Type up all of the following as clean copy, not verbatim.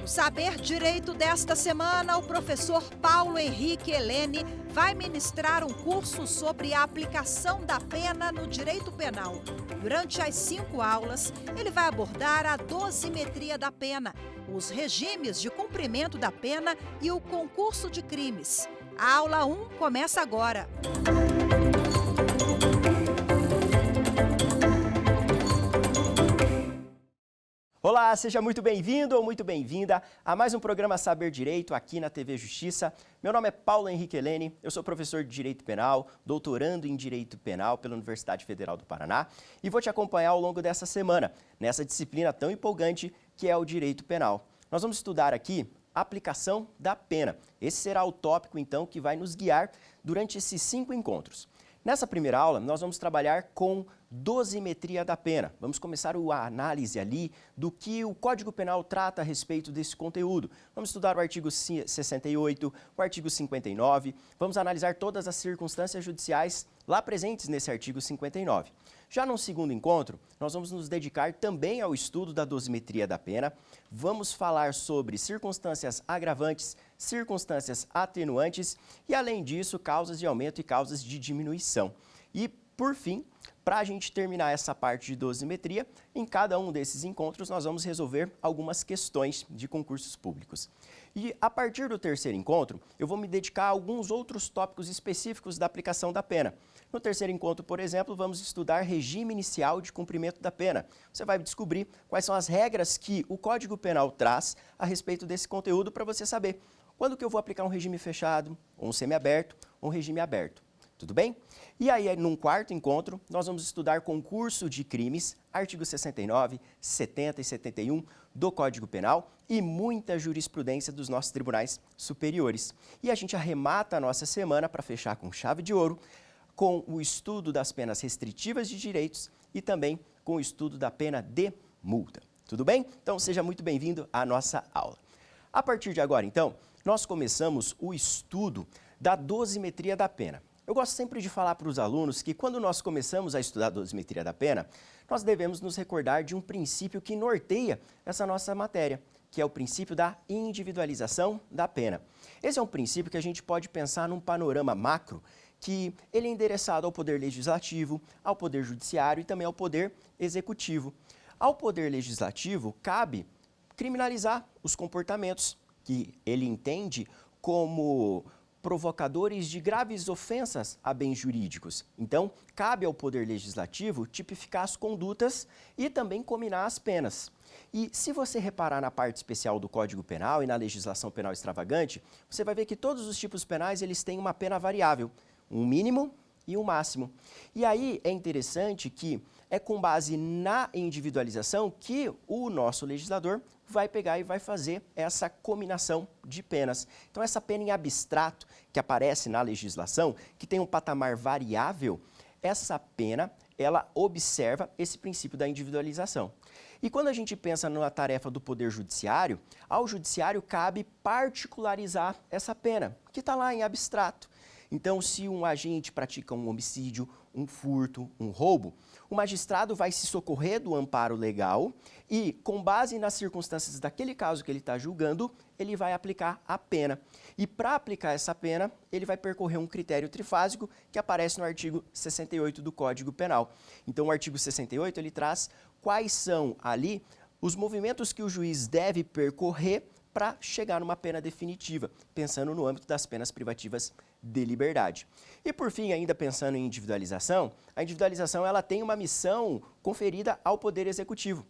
No Saber Direito desta semana, o professor Paulo Henrique Helene vai ministrar um curso sobre a aplicação da pena no direito penal. Durante as 5 aulas, ele vai abordar a dosimetria da pena, os regimes de cumprimento da pena e o concurso de crimes. A aula 1 começa agora. Olá, seja muito bem-vindo ou muito bem-vinda a mais um programa Saber Direito aqui na TV Justiça. Meu nome é Paulo Henrique Helene, eu sou professor de Direito Penal, doutorando em Direito Penal pela Universidade Federal do Paraná e vou te acompanhar ao longo dessa semana, nessa disciplina tão empolgante que é o Direito Penal. Nós vamos estudar aqui a aplicação da pena. Esse será o tópico, então, que vai nos guiar durante esses 5 encontros. Nessa primeira aula, nós vamos trabalhar com dosimetria da pena. Vamos começar a análise ali do que o Código Penal trata a respeito desse conteúdo. Vamos estudar o artigo 68, o artigo 59, vamos analisar todas as circunstâncias judiciais lá presentes nesse artigo 59. Já no segundo encontro, nós vamos nos dedicar também ao estudo da dosimetria da pena. Vamos falar sobre circunstâncias agravantes, circunstâncias atenuantes e, além disso, causas de aumento e causas de diminuição. E, por fim, para a gente terminar essa parte de dosimetria, em cada um desses encontros nós vamos resolver algumas questões de concursos públicos. E a partir do terceiro encontro, eu vou me dedicar a alguns outros tópicos específicos da aplicação da pena. No terceiro encontro, por exemplo, vamos estudar regime inicial de cumprimento da pena. Você vai descobrir quais são as regras que o Código Penal traz a respeito desse conteúdo para você saber quando que eu vou aplicar um regime fechado, ou um semiaberto, ou um regime aberto. Tudo bem? E aí, num quarto encontro, nós vamos estudar concurso de crimes, artigos 69, 70 e 71 do Código Penal e muita jurisprudência dos nossos tribunais superiores. E a gente arremata a nossa semana para fechar com chave de ouro, com o estudo das penas restritivas de direitos e também com o estudo da pena de multa. Tudo bem? Então, seja muito bem-vindo à nossa aula. A partir de agora, então, nós começamos o estudo da dosimetria da pena. Eu gosto sempre de falar para os alunos que quando nós começamos a estudar a dosimetria da pena, nós devemos nos recordar de um princípio que norteia essa nossa matéria, que é o princípio da individualização da pena. Esse é um princípio que a gente pode pensar num panorama macro, que ele é endereçado ao Poder Legislativo, ao Poder Judiciário e também ao Poder Executivo. Ao Poder Legislativo, cabe criminalizar os comportamentos que ele entende como provocadores de graves ofensas a bens jurídicos. Então, cabe ao Poder Legislativo tipificar as condutas e também combinar as penas. E se você reparar na parte especial do Código Penal e na legislação penal extravagante, você vai ver que todos os tipos penais eles têm uma pena variável, um mínimo e um máximo. E aí é interessante que é com base na individualização que o nosso legislador vai pegar e vai fazer essa combinação de penas. Então, essa pena em abstrato que aparece na legislação, que tem um patamar variável, essa pena, ela observa esse princípio da individualização. E quando a gente pensa na tarefa do Poder Judiciário, ao Judiciário cabe particularizar essa pena, que está lá em abstrato. Então, se um agente pratica um homicídio, um furto, um roubo, o magistrado vai se socorrer do amparo legal e, com base nas circunstâncias daquele caso que ele está julgando, ele vai aplicar a pena. E para aplicar essa pena, ele vai percorrer um critério trifásico que aparece no artigo 68 do Código Penal. Então, o artigo 68, ele traz quais são ali os movimentos que o juiz deve percorrer para chegar numa pena definitiva, pensando no âmbito das penas privativas de liberdade. E por fim, ainda pensando em individualização, a individualização ela tem uma missão conferida ao Poder Executivo,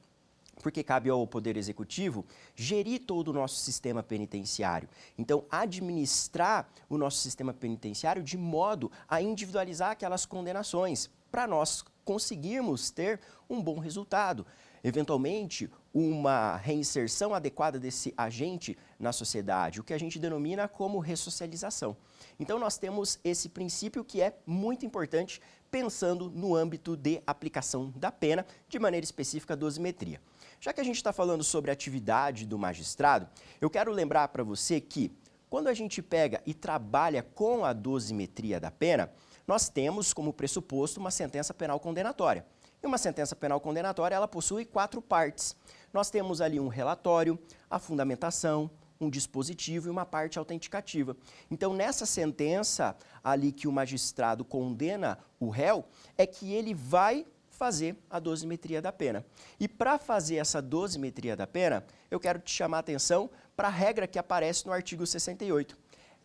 porque cabe ao Poder Executivo gerir todo o nosso sistema penitenciário. Então, administrar o nosso sistema penitenciário de modo a individualizar aquelas condenações, para nós conseguirmos ter um bom resultado. Eventualmente, uma reinserção adequada desse agente na sociedade, o que a gente denomina como ressocialização. Então, nós temos esse princípio que é muito importante pensando no âmbito de aplicação da pena, de maneira específica a dosimetria. Já que a gente está falando sobre a atividade do magistrado, eu quero lembrar para você que quando a gente pega e trabalha com a dosimetria da pena, nós temos como pressuposto uma sentença penal condenatória. E uma sentença penal condenatória, ela possui 4 partes. Nós temos ali um relatório, a fundamentação, um dispositivo e uma parte autenticativa. Então, nessa sentença ali que o magistrado condena o réu, é que ele vai fazer a dosimetria da pena. E para fazer essa dosimetria da pena, eu quero te chamar a atenção para a regra que aparece no artigo 68.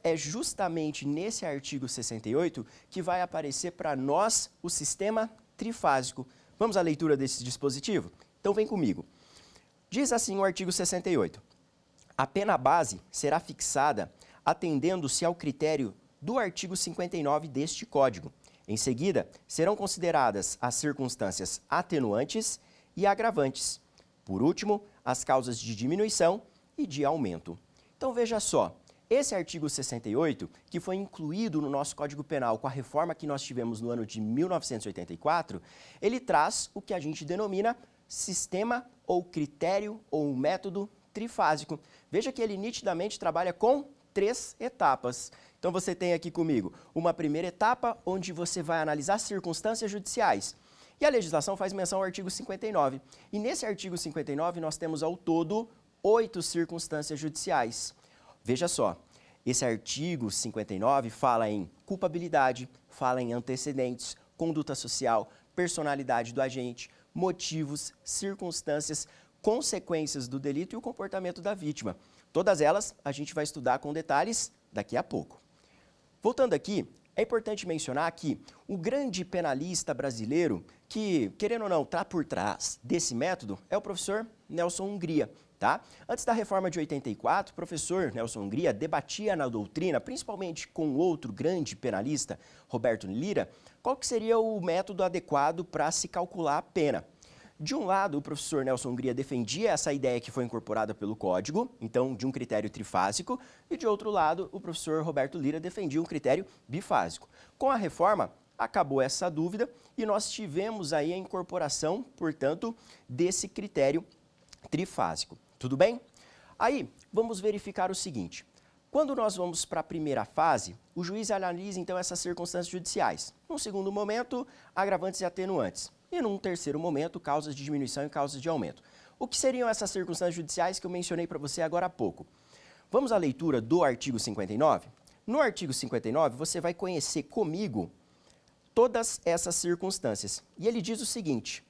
É justamente nesse artigo 68 que vai aparecer para nós o sistema trifásico. Vamos à leitura desse dispositivo? Então vem comigo. Diz assim o artigo 68. A pena base será fixada atendendo-se ao critério do artigo 59 deste Código. Em seguida, serão consideradas as circunstâncias atenuantes e agravantes. Por último, as causas de diminuição e de aumento. Então veja só, esse artigo 68, que foi incluído no nosso Código Penal com a reforma que nós tivemos no ano de 1984, ele traz o que a gente denomina sistema ou critério ou método trifásico. Veja que ele nitidamente trabalha com 3 etapas. Então você tem aqui comigo uma primeira etapa onde você vai analisar circunstâncias judiciais. E a legislação faz menção ao artigo 59. E nesse artigo 59 nós temos ao todo 8 circunstâncias judiciais. Veja só, esse artigo 59 fala em culpabilidade, fala em antecedentes, conduta social, personalidade do agente, motivos, circunstâncias, consequências do delito e o comportamento da vítima. Todas elas a gente vai estudar com detalhes daqui a pouco. Voltando aqui, é importante mencionar que o grande penalista brasileiro que, querendo ou não, está por trás desse método é o professor Nelson Hungria. Tá? Antes da reforma de 84, o professor Nelson Hungria debatia na doutrina, principalmente com outro grande penalista, Roberto Lira, qual que seria o método adequado para se calcular a pena. De um lado, o professor Nelson Hungria defendia essa ideia que foi incorporada pelo Código, então de um critério trifásico, e de outro lado, o professor Roberto Lira defendia um critério bifásico. Com a reforma, acabou essa dúvida e nós tivemos aí a incorporação, portanto, desse critério trifásico. Tudo bem? Aí, vamos verificar o seguinte. Quando nós vamos para a primeira fase, o juiz analisa então essas circunstâncias judiciais. Num segundo momento, agravantes e atenuantes. E num terceiro momento, causas de diminuição e causas de aumento. O que seriam essas circunstâncias judiciais que eu mencionei para você agora há pouco? Vamos à leitura do artigo 59? No artigo 59, você vai conhecer comigo todas essas circunstâncias. E ele diz o seguinte: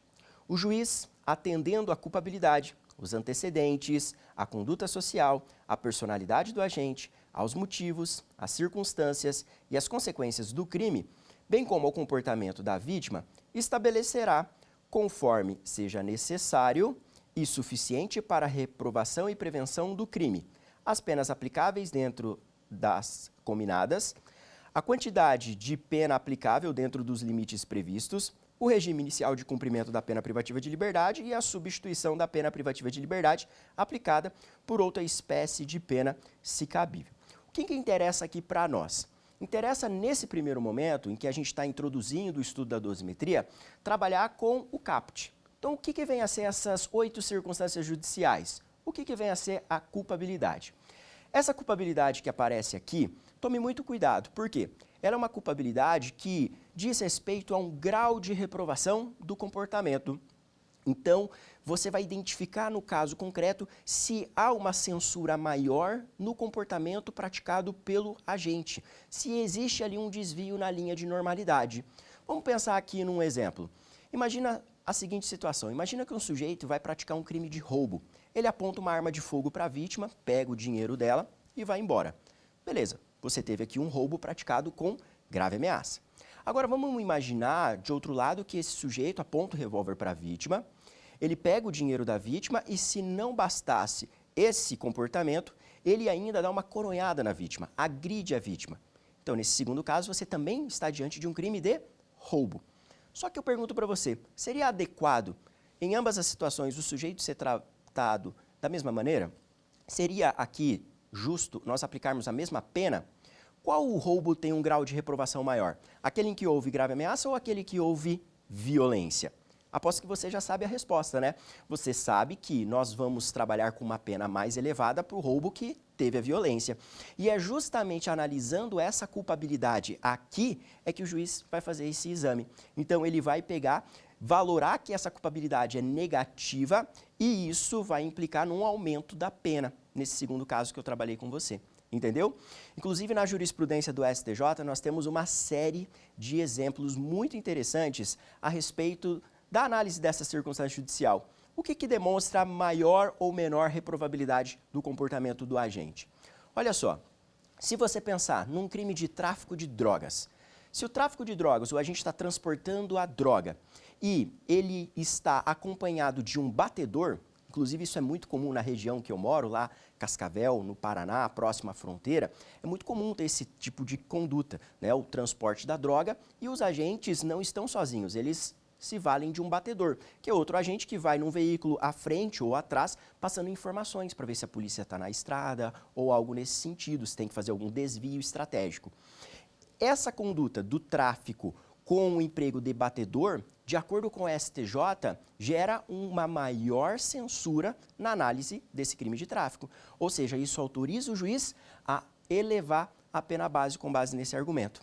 o juiz, atendendo à culpabilidade, os antecedentes, a conduta social, a personalidade do agente, aos motivos, às circunstâncias e às consequências do crime, bem como ao comportamento da vítima, estabelecerá, conforme seja necessário e suficiente para a reprovação e prevenção do crime, as penas aplicáveis dentro das cominadas, a quantidade de pena aplicável dentro dos limites previstos, o regime inicial de cumprimento da pena privativa de liberdade e a substituição da pena privativa de liberdade aplicada por outra espécie de pena, se cabível. O que interessa aqui para nós? Interessa, nesse primeiro momento, em que a gente está introduzindo o estudo da dosimetria, trabalhar com o caput. Então, o que vem a ser essas 8 circunstâncias judiciais? O que vem a ser a culpabilidade? Essa culpabilidade que aparece aqui, tome muito cuidado. Por quê? Ela é uma culpabilidade que diz respeito a um grau de reprovação do comportamento. Então, você vai identificar no caso concreto se há uma censura maior no comportamento praticado pelo agente, se existe ali um desvio na linha de normalidade. Vamos pensar aqui num exemplo. Imagina a seguinte situação, imagina que um sujeito vai praticar um crime de roubo. Ele aponta uma arma de fogo para a vítima, pega o dinheiro dela e vai embora. Beleza, você teve aqui um roubo praticado com grave ameaça. Agora vamos imaginar, de outro lado, que esse sujeito aponta o revólver para a vítima, ele pega o dinheiro da vítima e, se não bastasse esse comportamento, ele ainda dá uma coronhada na vítima, agride a vítima. Então, nesse segundo caso, você também está diante de um crime de roubo. Só que eu pergunto para você, seria adequado, em ambas as situações, o sujeito ser tratado da mesma maneira? Seria aqui justo nós aplicarmos a mesma pena? Qual roubo tem um grau de reprovação maior? Aquele em que houve grave ameaça ou aquele que houve violência? Aposto que você já sabe a resposta, né? Você sabe que nós vamos trabalhar com uma pena mais elevada para o roubo que teve a violência. E é justamente analisando essa culpabilidade aqui é que o juiz vai fazer esse exame. Então, ele vai pegar valorar que essa culpabilidade é negativa e isso vai implicar num aumento da pena, nesse segundo caso que eu trabalhei com você. Entendeu? Inclusive, na jurisprudência do STJ, nós temos uma série de exemplos muito interessantes a respeito da análise dessa circunstância judicial. O que demonstra maior ou menor reprovabilidade do comportamento do agente? Olha só, se você pensar num crime de tráfico de drogas, se o tráfico de drogas, o agente está transportando a droga e ele está acompanhado de um batedor, inclusive isso é muito comum na região que eu moro, lá Cascavel, no Paraná, próximo à fronteira, é muito comum ter esse tipo de conduta, né? O transporte da droga, e os agentes não estão sozinhos, eles se valem de um batedor, que é outro agente que vai num veículo à frente ou atrás, passando informações para ver se a polícia está na estrada ou algo nesse sentido, se tem que fazer algum desvio estratégico. Essa conduta do tráfico com o emprego de batedor, de acordo com o STJ, gera uma maior censura na análise desse crime de tráfico. Ou seja, isso autoriza o juiz a elevar a pena base com base nesse argumento.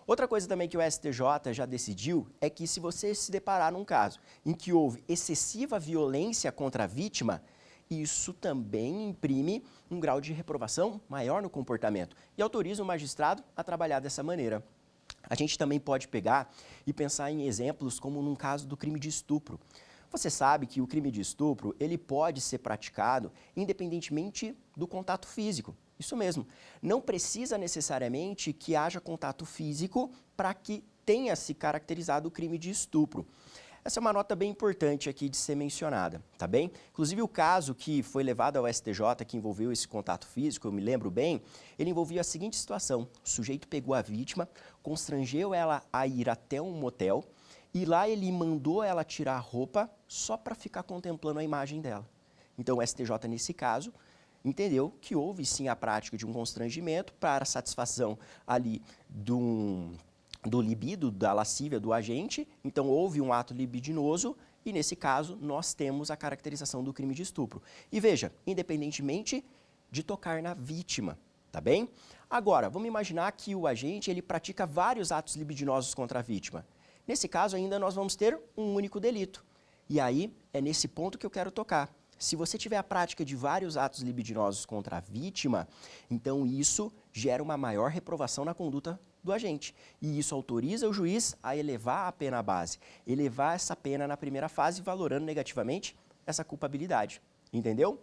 Outra coisa também que o STJ já decidiu é que se você se deparar num caso em que houve excessiva violência contra a vítima, isso também imprime um grau de reprovação maior no comportamento e autoriza o magistrado a trabalhar dessa maneira. A gente também pode pegar e pensar em exemplos como num caso do crime de estupro. Você sabe que o crime de estupro, ele pode ser praticado independentemente do contato físico. Isso mesmo, não precisa necessariamente que haja contato físico para que tenha se caracterizado o crime de estupro. Essa é uma nota bem importante aqui de ser mencionada, tá bem? Inclusive o caso que foi levado ao STJ, que envolveu esse contato físico, eu me lembro bem, ele envolvia a seguinte situação: o sujeito pegou a vítima, constrangeu ela a ir até um motel e lá ele mandou ela tirar a roupa só para ficar contemplando a imagem dela. Então o STJ, nesse caso, entendeu que houve sim a prática de um constrangimento para a satisfação ali do libido, da lascívia do agente, então houve um ato libidinoso e, nesse caso, nós temos a caracterização do crime de estupro. E veja, independentemente de tocar na vítima, tá bem? Agora, vamos imaginar que o agente ele pratica vários atos libidinosos contra a vítima. Nesse caso, ainda nós vamos ter um único delito. E aí, é nesse ponto que eu quero tocar. Se você tiver a prática de vários atos libidinosos contra a vítima, então isso gera uma maior reprovação na conduta do agente. E isso autoriza o juiz a elevar a pena base, elevar essa pena na primeira fase, valorando negativamente essa culpabilidade. Entendeu?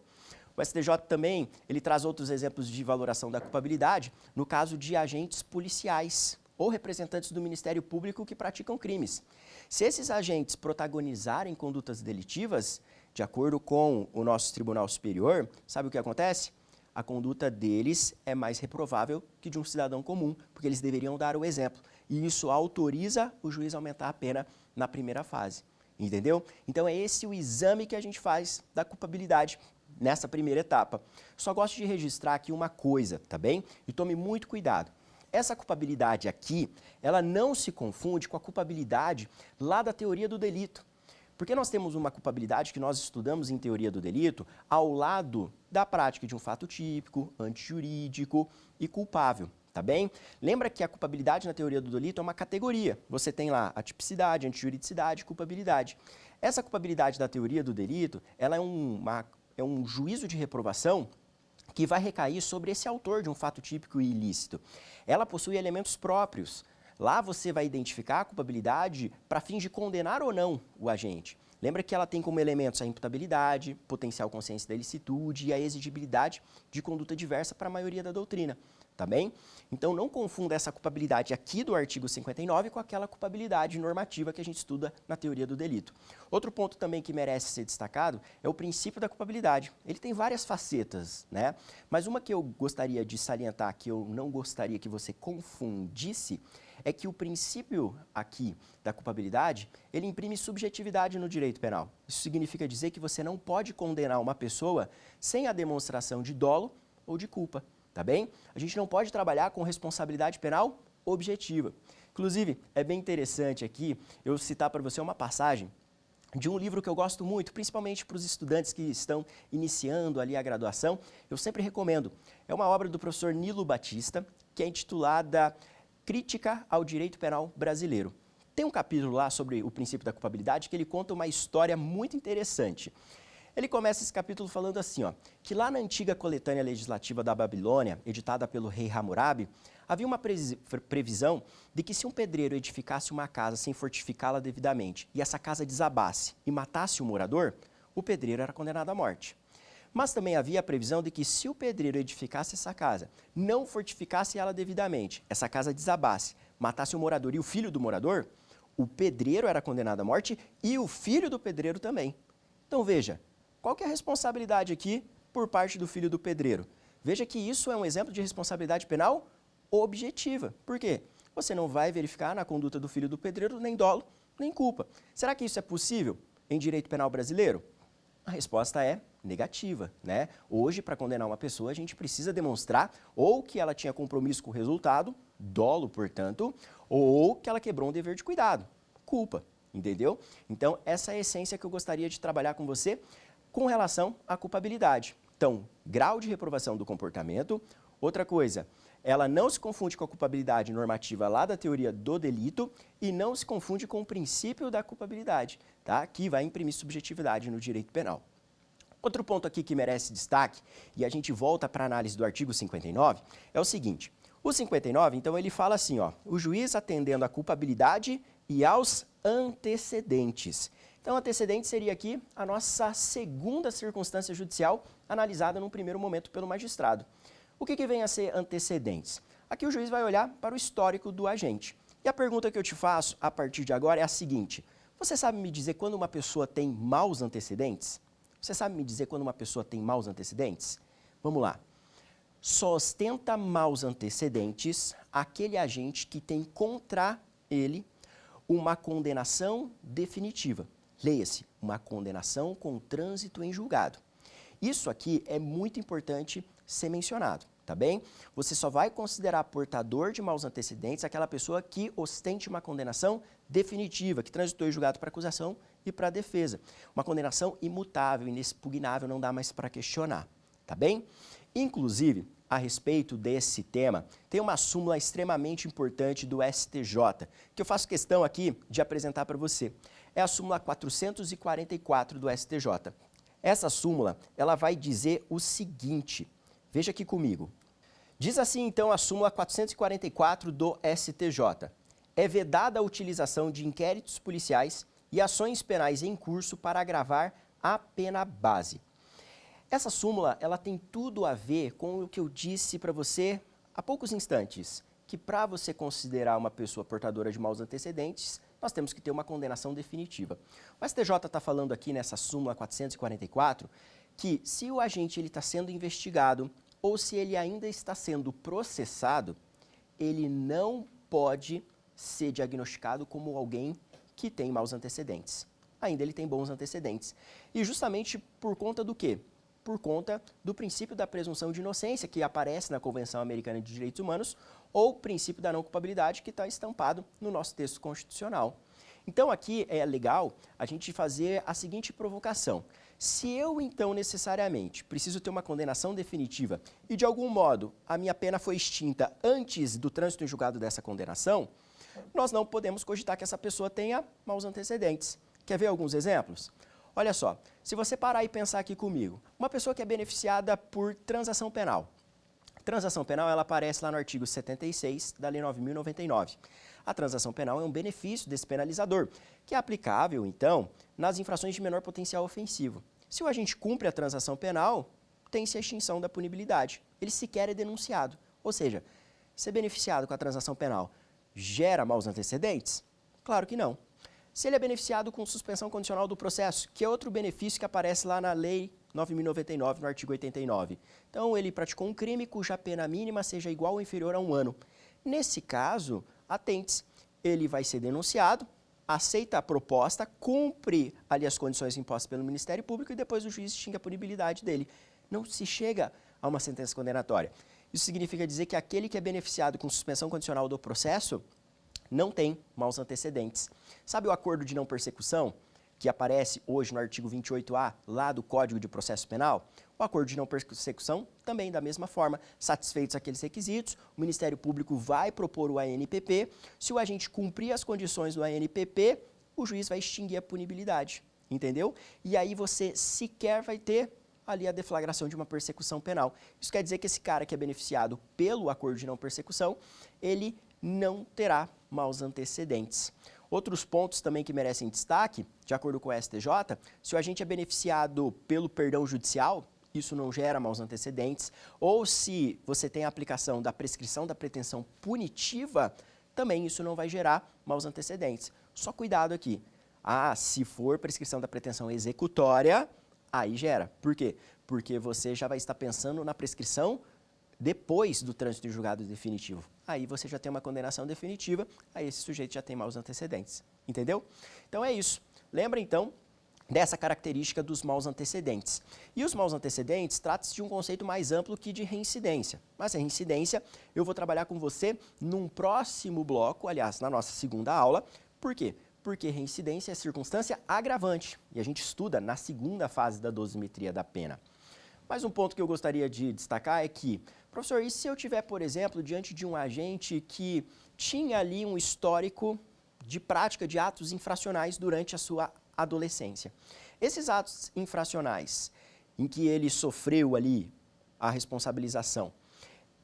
O STJ também, ele traz outros exemplos de valoração da culpabilidade no caso de agentes policiais ou representantes do Ministério Público que praticam crimes. Se esses agentes protagonizarem condutas delitivas, de acordo com o nosso Tribunal Superior, sabe o que acontece? A conduta deles é mais reprovável que de um cidadão comum, porque eles deveriam dar o exemplo. E isso autoriza o juiz a aumentar a pena na primeira fase. Entendeu? Então é esse o exame que a gente faz da culpabilidade nessa primeira etapa. Só gosto de registrar aqui uma coisa, tá bem? E tome muito cuidado. Essa culpabilidade aqui, ela não se confunde com a culpabilidade lá da teoria do delito. Porque nós temos uma culpabilidade que nós estudamos em teoria do delito ao lado da prática de um fato típico, antijurídico e culpável, tá bem? Lembra que a culpabilidade na teoria do delito é uma categoria. Você tem lá a tipicidade, antijuridicidade e culpabilidade. Essa culpabilidade da teoria do delito, ela é um juízo de reprovação que vai recair sobre esse autor de um fato típico e ilícito. Ela possui elementos próprios. Lá você vai identificar a culpabilidade para fins de condenar ou não o agente. Lembra que ela tem como elementos a imputabilidade, potencial consciência da ilicitude e a exigibilidade de conduta diversa para a maioria da doutrina, tá bem? Então não confunda essa culpabilidade aqui do artigo 59 com aquela culpabilidade normativa que a gente estuda na teoria do delito. Outro ponto também que merece ser destacado é o princípio da culpabilidade. Ele tem várias facetas, né? Mas uma que eu gostaria de salientar, que eu não gostaria que você confundisse, é que o princípio aqui da culpabilidade, ele imprime subjetividade no direito penal. Isso significa dizer que você não pode condenar uma pessoa sem a demonstração de dolo ou de culpa, tá bem? A gente não pode trabalhar com responsabilidade penal objetiva. Inclusive, é bem interessante aqui eu citar para você uma passagem de um livro que eu gosto muito, principalmente para os estudantes que estão iniciando ali a graduação, eu sempre recomendo. É uma obra do professor Nilo Batista, que é intitulada Crítica ao Direito Penal Brasileiro. Tem um capítulo lá sobre o princípio da culpabilidade que ele conta uma história muito interessante. Ele começa esse capítulo falando assim, ó, que lá na antiga coletânea legislativa da Babilônia, editada pelo rei Hammurabi, havia uma previsão de que se um pedreiro edificasse uma casa sem fortificá-la devidamente e essa casa desabasse e matasse o morador, o pedreiro era condenado à morte. Mas também havia a previsão de que se o pedreiro edificasse essa casa, não fortificasse ela devidamente, essa casa desabasse, matasse o morador e o filho do morador, o pedreiro era condenado à morte e o filho do pedreiro também. Então veja, qual que é a responsabilidade aqui por parte do filho do pedreiro? Veja que isso é um exemplo de responsabilidade penal objetiva. Por quê? Você não vai verificar na conduta do filho do pedreiro nem dolo, nem culpa. Será que isso é possível em direito penal brasileiro? A resposta é negativa, né? Hoje, para condenar uma pessoa, a gente precisa demonstrar ou que ela tinha compromisso com o resultado, dolo, portanto, ou que ela quebrou um dever de cuidado, culpa, entendeu? Então, essa é a essência que eu gostaria de trabalhar com você com relação à culpabilidade. Então, grau de reprovação do comportamento. Outra coisa, ela não se confunde com a culpabilidade normativa lá da teoria do delito e não se confunde com o princípio da culpabilidade, tá? Que vai imprimir subjetividade no direito penal. Outro ponto aqui que merece destaque, e a gente volta para a análise do artigo 59, é o seguinte. O 59, então, ele fala assim, ó, o juiz atendendo à culpabilidade e aos antecedentes. Então, antecedente seria aqui a nossa segunda circunstância judicial analisada num primeiro momento pelo magistrado. O que vem a ser antecedentes? Aqui o juiz vai olhar para o histórico do agente. E a pergunta que eu te faço a partir de agora é a seguinte. Você sabe me dizer quando uma pessoa tem maus antecedentes? Você sabe me dizer quando uma pessoa tem maus antecedentes? Vamos lá. Só ostenta maus antecedentes aquele agente que tem contra ele uma condenação definitiva. Leia-se, uma condenação com trânsito em julgado. Isso aqui é muito importante ser mencionado, tá bem? Você só vai considerar portador de maus antecedentes aquela pessoa que ostente uma condenação definitiva, que transitou em julgado para acusação e para defesa. Uma condenação imutável, inexpugnável, não dá mais para questionar, tá bem? Inclusive, a respeito desse tema, tem uma súmula extremamente importante do STJ, que eu faço questão aqui de apresentar para você. É a súmula 444 do STJ. Essa súmula, ela vai dizer o seguinte, veja aqui comigo. Diz assim, então, a súmula 444 do STJ. É vedada a utilização de inquéritos policiais e ações penais em curso para agravar a pena base. Essa súmula, ela tem tudo a ver com o que eu disse para você há poucos instantes, que para você considerar uma pessoa portadora de maus antecedentes, nós temos que ter uma condenação definitiva. O STJ está falando aqui nessa súmula 444 que se o agente está sendo investigado ou se ele ainda está sendo processado, ele não pode ser diagnosticado como alguém que tem maus antecedentes. Ainda ele tem bons antecedentes. E justamente por conta do quê? Por conta do princípio da presunção de inocência, que aparece na Convenção Americana de Direitos Humanos, ou o princípio da não culpabilidade, que está estampado no nosso texto constitucional. Então, aqui é legal a gente fazer a seguinte provocação. Se eu, então, necessariamente preciso ter uma condenação definitiva e, de algum modo, a minha pena foi extinta antes do trânsito em julgado dessa condenação, nós não podemos cogitar que essa pessoa tenha maus antecedentes. Quer ver alguns exemplos? Olha só, se você parar e pensar aqui comigo, uma pessoa que é beneficiada por transação penal. Transação penal, ela aparece lá no artigo 76 da Lei 9.099. A transação penal é um benefício despenalizador, que é aplicável, então, nas infrações de menor potencial ofensivo. Se o agente cumpre a transação penal, tem-se a extinção da punibilidade. Ele sequer é denunciado. Ou seja, ser beneficiado com a transação penal gera maus antecedentes? Claro que não. Se ele é beneficiado com suspensão condicional do processo, que é outro benefício que aparece lá na Lei 9.099, no artigo 89. Então, ele praticou um crime cuja pena mínima seja igual ou inferior a 1 ano. Nesse caso, atente-se, ele vai ser denunciado, aceita a proposta, cumpre ali as condições impostas pelo Ministério Público e depois o juiz extingue a punibilidade dele. Não se chega a uma sentença condenatória. Isso significa dizer que aquele que é beneficiado com suspensão condicional do processo não tem maus antecedentes. Sabe o acordo de não persecução? que aparece hoje no artigo 28A, lá do Código de Processo Penal, o acordo de não persecução também da mesma forma, satisfeitos aqueles requisitos, o Ministério Público vai propor o ANPP, se o agente cumprir as condições do ANPP, o juiz vai extinguir a punibilidade, entendeu? E aí você sequer vai ter ali a deflagração de uma persecução penal. Isso quer dizer que esse cara que é beneficiado pelo acordo de não persecução, ele não terá maus antecedentes. Outros pontos também que merecem destaque, de acordo com o STJ, se o agente é beneficiado pelo perdão judicial, isso não gera maus antecedentes, ou se você tem a aplicação da prescrição da pretensão punitiva, também isso não vai gerar maus antecedentes. Só cuidado aqui. Se for prescrição da pretensão executória, aí gera. Por quê? Porque você já vai estar pensando na prescrição depois do trânsito de julgado definitivo. Aí você já tem uma condenação definitiva, aí esse sujeito já tem maus antecedentes. Entendeu? Então é isso. Lembra então dessa característica dos maus antecedentes. E os maus antecedentes trata-se de um conceito mais amplo que de reincidência. Mas a reincidência eu vou trabalhar com você num próximo bloco, aliás, na nossa segunda aula. Por quê? Porque reincidência é circunstância agravante e a gente estuda na segunda fase da dosimetria da pena. Mas um ponto que eu gostaria de destacar é que, professor, e se eu tiver, por exemplo, diante de um agente que tinha ali um histórico de prática de atos infracionais durante a sua adolescência? Esses atos infracionais em que ele sofreu ali a responsabilização,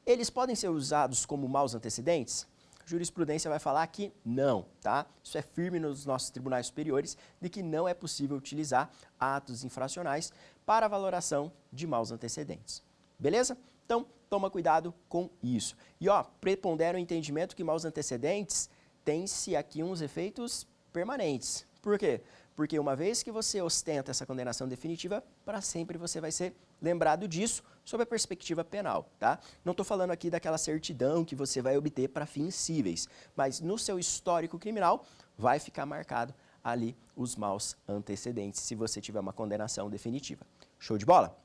eles podem ser usados como maus antecedentes? A jurisprudência vai falar que não, tá? Isso é firme nos nossos tribunais superiores, de que não é possível utilizar atos infracionais para a valoração de maus antecedentes. Beleza? Então, toma cuidado com isso. E, prepondera o entendimento que maus antecedentes tem-se aqui uns efeitos permanentes. Por quê? Porque uma vez que você ostenta essa condenação definitiva, para sempre você vai ser lembrado disso sob a perspectiva penal, tá? Não estou falando aqui daquela certidão que você vai obter para fins cíveis, mas no seu histórico criminal vai ficar marcado ali os maus antecedentes se você tiver uma condenação definitiva. Show de bola?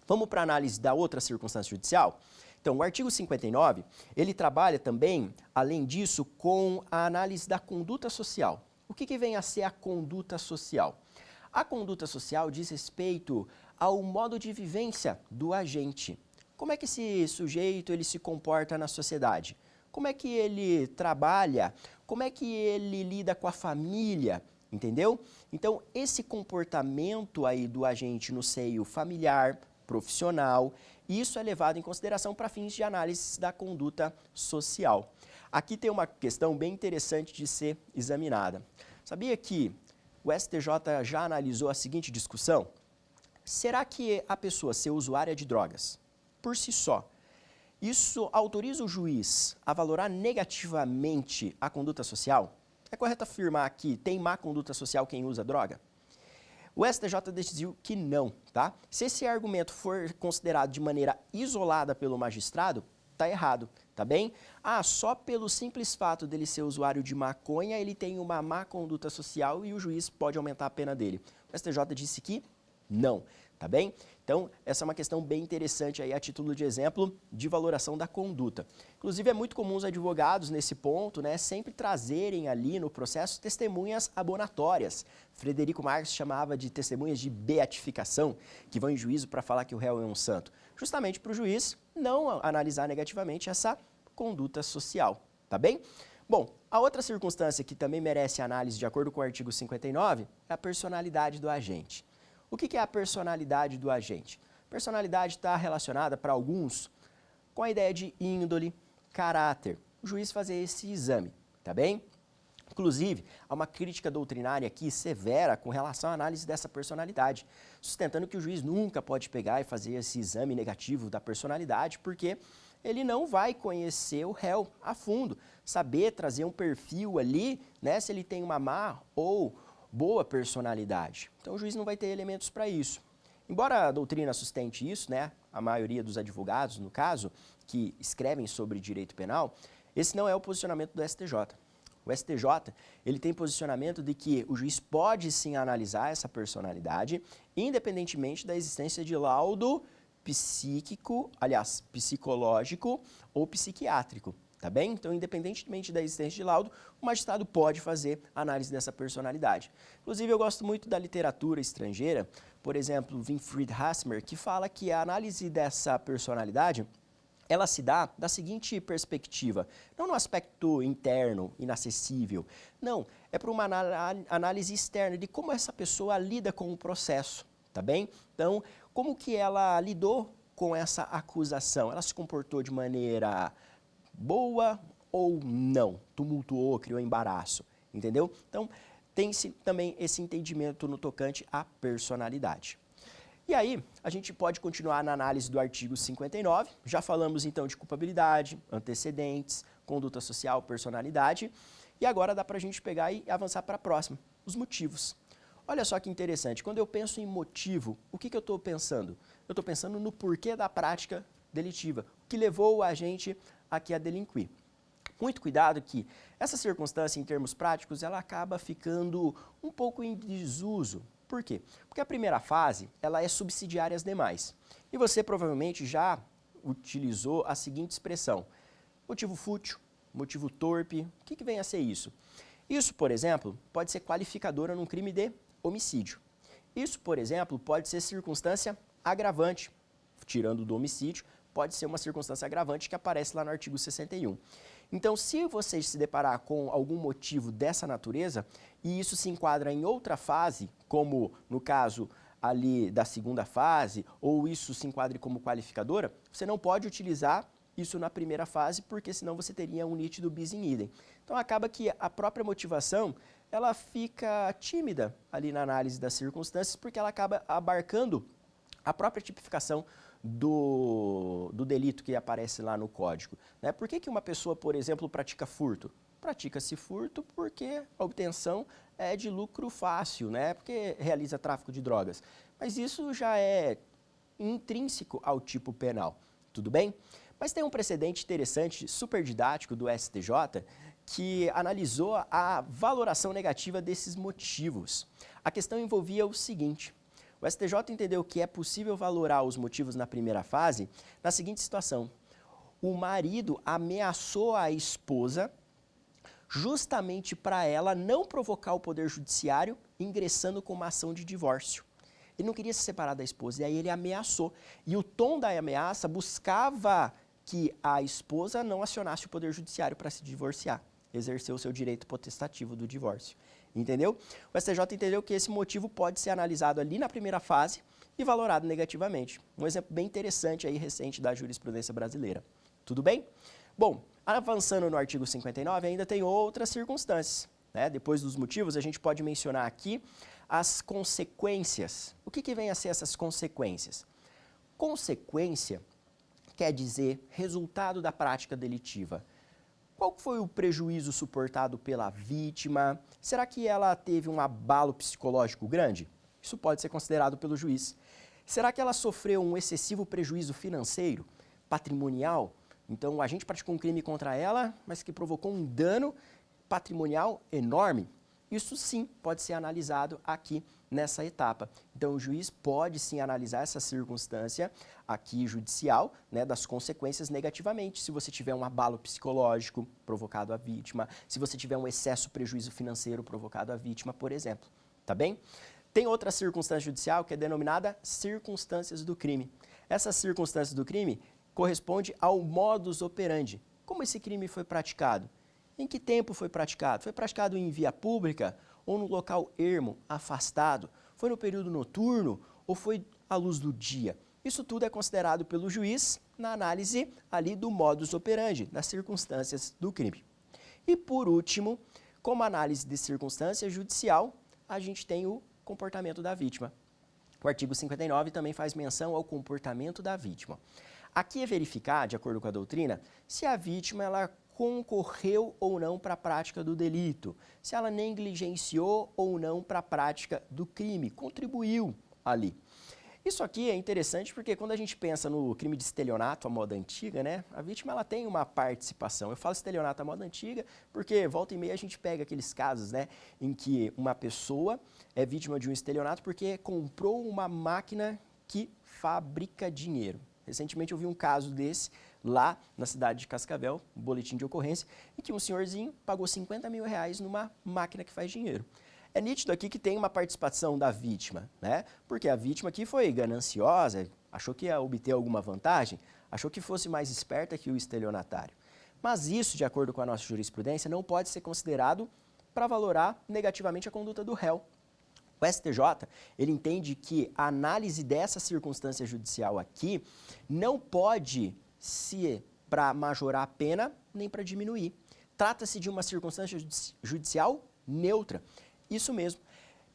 Vamos para a análise da outra circunstância judicial? Então, o artigo 59, ele trabalha também, além disso, com a análise da conduta social. O que vem a ser a conduta social? A conduta social diz respeito ao modo de vivência do agente. Como é que esse sujeito ele se comporta na sociedade? Como é que ele trabalha? Como é que ele lida com a família? Entendeu? Então, esse comportamento aí do agente no seio familiar, profissional, isso é levado em consideração para fins de análise da conduta social. Aqui tem uma questão bem interessante de ser examinada. Sabia que o STJ já analisou a seguinte discussão? Será que a pessoa ser usuária de drogas, por si só, isso autoriza o juiz a valorar negativamente a conduta social? É correto afirmar que tem má conduta social quem usa droga? O STJ decidiu que não, tá? Se esse argumento for considerado de maneira isolada pelo magistrado, tá errado, tá bem? Só pelo simples fato dele ser usuário de maconha, ele tem uma má conduta social e o juiz pode aumentar a pena dele. O STJ disse que não, tá bem? Então, essa é uma questão bem interessante aí a título de exemplo de valoração da conduta. Inclusive, é muito comum os advogados nesse ponto, né, sempre trazerem ali no processo testemunhas abonatórias. Frederico Marx chamava de testemunhas de beatificação, que vão em juízo para falar que o réu é um santo. Justamente para o juiz não analisar negativamente essa conduta social, tá bem? Bom, a outra circunstância que também merece análise de acordo com o artigo 59 é a personalidade do agente. O que é a personalidade do agente? Personalidade está relacionada, para alguns, com a ideia de índole, caráter. O juiz fazer esse exame, tá bem? Inclusive, há uma crítica doutrinária aqui severa com relação à análise dessa personalidade, sustentando que o juiz nunca pode pegar e fazer esse exame negativo da personalidade, porque ele não vai conhecer o réu a fundo, saber trazer um perfil ali, né, se ele tem uma má ou boa personalidade. Então o juiz não vai ter elementos para isso. Embora a doutrina sustente isso, né, a maioria dos advogados, no caso, que escrevem sobre direito penal, esse não é o posicionamento do STJ. O STJ, ele tem posicionamento de que o juiz pode sim analisar essa personalidade, independentemente da existência de laudo psíquico, aliás, psicológico ou psiquiátrico, tá bem? Então, independentemente da existência de laudo, o magistrado pode fazer análise dessa personalidade. Inclusive, eu gosto muito da literatura estrangeira, por exemplo, Winfried Hasmer, que fala que a análise dessa personalidade ela se dá da seguinte perspectiva, não no aspecto interno, inacessível, não, é para uma análise externa de como essa pessoa lida com o processo, tá bem? Então, como que ela lidou com essa acusação? Ela se comportou de maneira boa ou não? Tumultuou, criou embaraço, entendeu? Então, tem-se também esse entendimento no tocante à personalidade. E aí, a gente pode continuar na análise do artigo 59, já falamos então de culpabilidade, antecedentes, conduta social, personalidade, e agora dá para a gente pegar e avançar para a próxima, os motivos. Olha só que interessante, quando eu penso em motivo, o que eu estou pensando? Eu estou pensando no porquê da prática delitiva, o que levou a gente aqui a delinquir. Muito cuidado que essa circunstância, em termos práticos, ela acaba ficando um pouco em desuso. Por quê? Porque a primeira fase, ela é subsidiária às demais. E você provavelmente já utilizou a seguinte expressão: motivo fútil, motivo torpe. O que vem a ser isso? Isso, por exemplo, pode ser qualificadora num crime de homicídio. Isso, por exemplo, pode ser circunstância agravante, tirando do homicídio, pode ser uma circunstância agravante que aparece lá no artigo 61. Então, se você se deparar com algum motivo dessa natureza, e isso se enquadra em outra fase, como no caso ali da segunda fase, ou isso se enquadre como qualificadora, você não pode utilizar isso na primeira fase, porque senão você teria um nítido bis in idem. Então, acaba que a própria motivação, ela fica tímida ali na análise das circunstâncias, porque ela acaba abarcando a própria tipificação do delito que aparece lá no código. Né? Por que uma pessoa, por exemplo, pratica furto? Pratica-se furto porque a obtenção é de lucro fácil, né? Porque realiza tráfico de drogas. Mas isso já é intrínseco ao tipo penal, tudo bem? Mas tem um precedente interessante, super didático do STJ, que analisou a valoração negativa desses motivos. A questão envolvia o seguinte: o STJ entendeu que é possível valorar os motivos na primeira fase na seguinte situação: o marido ameaçou a esposa justamente para ela não provocar o poder judiciário ingressando com uma ação de divórcio. Ele não queria se separar da esposa, e aí ele ameaçou. E o tom da ameaça buscava que a esposa não acionasse o poder judiciário para se divorciar, exercer o seu direito potestativo do divórcio. Entendeu? O STJ entendeu que esse motivo pode ser analisado ali na primeira fase e valorado negativamente. Um exemplo bem interessante aí, recente, da jurisprudência brasileira. Tudo bem? Bom, avançando no artigo 59, ainda tem outras circunstâncias, né? Depois dos motivos, a gente pode mencionar aqui as consequências. O que vem a ser essas consequências? Consequência quer dizer resultado da prática delitiva. Qual foi o prejuízo suportado pela vítima? Será que ela teve um abalo psicológico grande? Isso pode ser considerado pelo juiz. Será que ela sofreu um excessivo prejuízo financeiro, patrimonial? Então, a gente praticou um crime contra ela, mas que provocou um dano patrimonial enorme? Isso sim pode ser analisado aqui nessa etapa. Então, o juiz pode sim analisar essa circunstância aqui judicial, né, das consequências negativamente. Se você tiver um abalo psicológico provocado à vítima, se você tiver um excesso prejuízo financeiro provocado à vítima, por exemplo. Tá bem? Tem outra circunstância judicial que é denominada circunstâncias do crime. Essas circunstâncias do crime corresponde ao modus operandi. Como esse crime foi praticado? Em que tempo foi praticado? Foi praticado em via pública ou no local ermo, afastado? Foi no período noturno ou foi à luz do dia? Isso tudo é considerado pelo juiz na análise ali do modus operandi, das circunstâncias do crime. E por último, como análise de circunstância judicial, a gente tem o comportamento da vítima. O artigo 59 também faz menção ao comportamento da vítima. Aqui é verificar, de acordo com a doutrina, se a vítima ela concorreu ou não para a prática do delito, se ela negligenciou ou não para a prática do crime, contribuiu ali. Isso aqui é interessante porque quando a gente pensa no crime de estelionato à moda antiga, né, a vítima ela tem uma participação. Eu falo estelionato à moda antiga porque volta e meia a gente pega aqueles casos, né, em que uma pessoa é vítima de um estelionato porque comprou uma máquina que fabrica dinheiro. Recentemente eu vi um caso desse lá na cidade de Cascavel, um boletim de ocorrência, em que um senhorzinho pagou 50 mil reais numa máquina que faz dinheiro. É nítido aqui que tem uma participação da vítima, né? Porque a vítima aqui foi gananciosa, achou que ia obter alguma vantagem, achou que fosse mais esperta que o estelionatário. Mas isso, de acordo com a nossa jurisprudência, não pode ser considerado para valorar negativamente a conduta do réu. O STJ, ele entende que a análise dessa circunstância judicial aqui não pode ser para majorar a pena nem para diminuir. Trata-se de uma circunstância judicial neutra. Isso mesmo,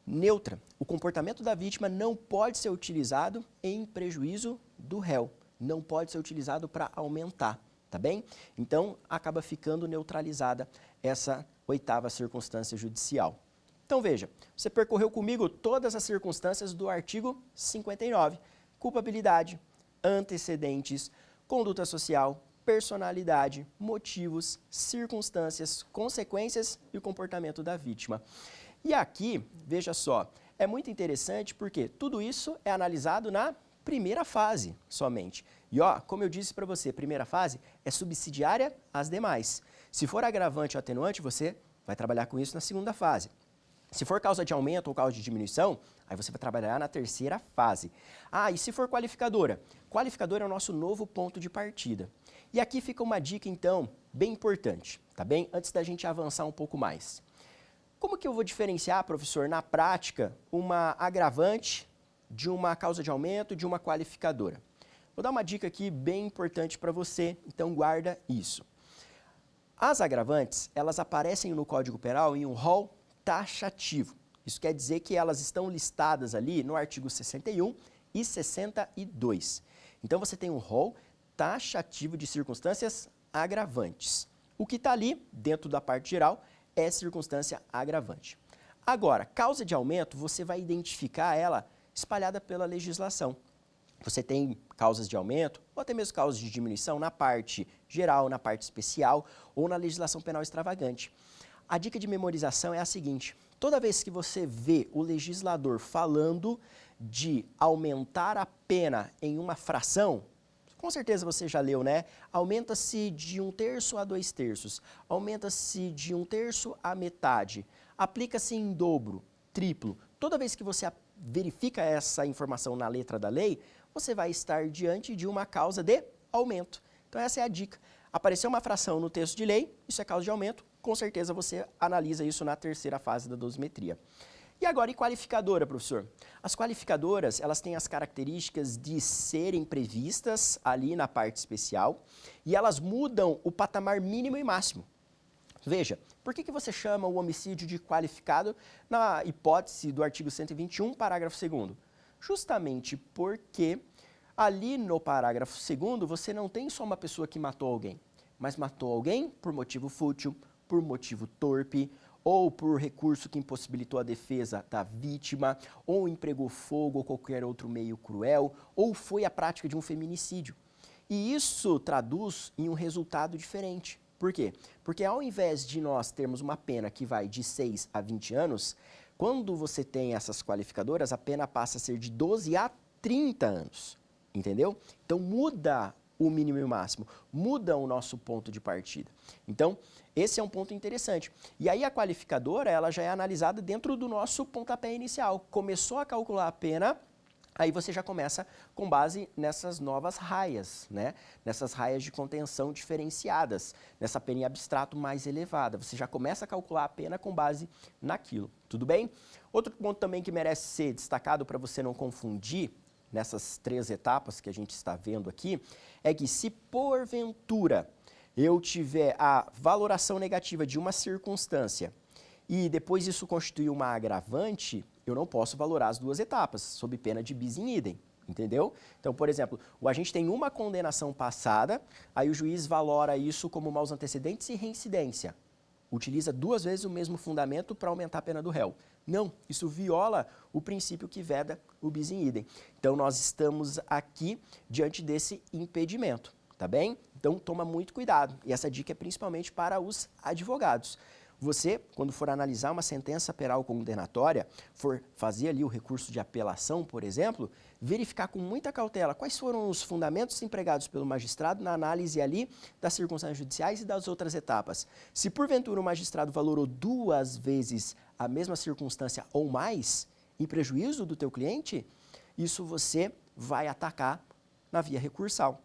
neutra. O comportamento da vítima não pode ser utilizado em prejuízo do réu. Não pode ser utilizado para aumentar, tá bem? Então, acaba ficando neutralizada essa oitava circunstância judicial. Então, veja, você percorreu comigo todas as circunstâncias do artigo 59. Culpabilidade, antecedentes, conduta social, personalidade, motivos, circunstâncias, consequências e o comportamento da vítima. E aqui, veja só, é muito interessante porque tudo isso é analisado na primeira fase somente. E ó, como eu disse para você, primeira fase é subsidiária às demais. Se for agravante ou atenuante, você vai trabalhar com isso na segunda fase. Se for causa de aumento ou causa de diminuição, aí você vai trabalhar na terceira fase. Ah, e se for qualificadora? Qualificadora é o nosso novo ponto de partida. E aqui fica uma dica, então, bem importante, tá bem? Antes da gente avançar um pouco mais. Como que eu vou diferenciar, professor, na prática, uma agravante de uma causa de aumento de uma qualificadora? Vou dar uma dica aqui bem importante para você, então guarda isso. As agravantes, elas aparecem no Código Penal em um rol taxativo. Isso quer dizer que elas estão listadas ali no artigo 61 e 62. Então, você tem um rol taxativo de circunstâncias agravantes. O que está ali, dentro da parte geral, é circunstância agravante. Agora, causa de aumento, você vai identificar ela espalhada pela legislação. Você tem causas de aumento, ou até mesmo causas de diminuição na parte geral, na parte especial, ou na legislação penal extravagante. A dica de memorização é a seguinte: toda vez que você vê o legislador falando de aumentar a pena em uma fração, com certeza você já leu, né? Aumenta-se de 1/3 a 2/3, aumenta-se de 1/3 a metade, aplica-se em dobro, triplo. Toda vez que você verifica essa informação na letra da lei, você vai estar diante de uma causa de aumento. Então essa é a dica. Apareceu uma fração no texto de lei, isso é causa de aumento, com certeza você analisa isso na terceira fase da dosimetria. E agora, e qualificadora, professor? As qualificadoras, elas têm as características de serem previstas ali na parte especial e elas mudam o patamar mínimo e máximo. Veja, por que você chama o homicídio de qualificado na hipótese do artigo 121, parágrafo 2º? Justamente porque ali no parágrafo 2º você não tem só uma pessoa que matou alguém, mas matou alguém por motivo fútil, por motivo torpe, ou por recurso que impossibilitou a defesa da vítima, ou empregou fogo ou qualquer outro meio cruel, ou foi a prática de um feminicídio. E isso traduz em um resultado diferente. Por quê? Porque ao invés de nós termos uma pena que vai de 6 a 20 anos, quando você tem essas qualificadoras, a pena passa a ser de 12 a 30 anos. Entendeu? Então muda o mínimo e o máximo, muda o nosso ponto de partida. Então, esse é um ponto interessante. E aí a qualificadora, ela já é analisada dentro do nosso pontapé inicial. Começou a calcular a pena, aí você já começa com base nessas novas raias, né? Nessas raias de contenção diferenciadas, nessa pena em abstrato mais elevada. Você já começa a calcular a pena com base naquilo, tudo bem? Outro ponto também que merece ser destacado para você não confundir nessas 3 etapas que a gente está vendo aqui, é que se porventura eu tiver a valoração negativa de uma circunstância e depois isso constituir uma agravante, eu não posso valorar as 2 etapas, sob pena de bis in idem, entendeu? Então, por exemplo, o agente tem uma condenação passada, aí o juiz valora isso como maus antecedentes e reincidência. Utiliza 2 vezes o mesmo fundamento para aumentar a pena do réu. Não, isso viola o princípio que veda o bis in idem. Então, nós estamos aqui diante desse impedimento, tá bem? Então, toma muito cuidado. E essa dica é principalmente para os advogados. Você, quando for analisar uma sentença penal condenatória, for fazer ali o recurso de apelação, por exemplo, verificar com muita cautela quais foram os fundamentos empregados pelo magistrado na análise ali das circunstâncias judiciais e das outras etapas. Se porventura o magistrado valorou 2 vezes a mesma circunstância ou mais, em prejuízo do teu cliente, isso você vai atacar na via recursal,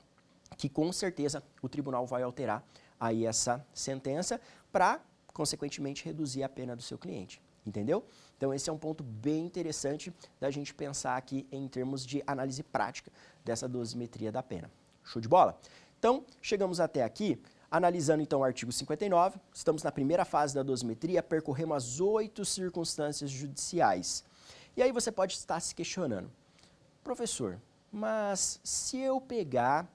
que com certeza o tribunal vai alterar aí essa sentença para, consequentemente, reduzir a pena do seu cliente, entendeu? Então esse é um ponto bem interessante da gente pensar aqui em termos de análise prática dessa dosimetria da pena. Show de bola? Então, chegamos até aqui, analisando então o artigo 59, estamos na primeira fase da dosimetria, percorremos as 8 circunstâncias judiciais. E aí você pode estar se questionando, professor, mas se eu pegar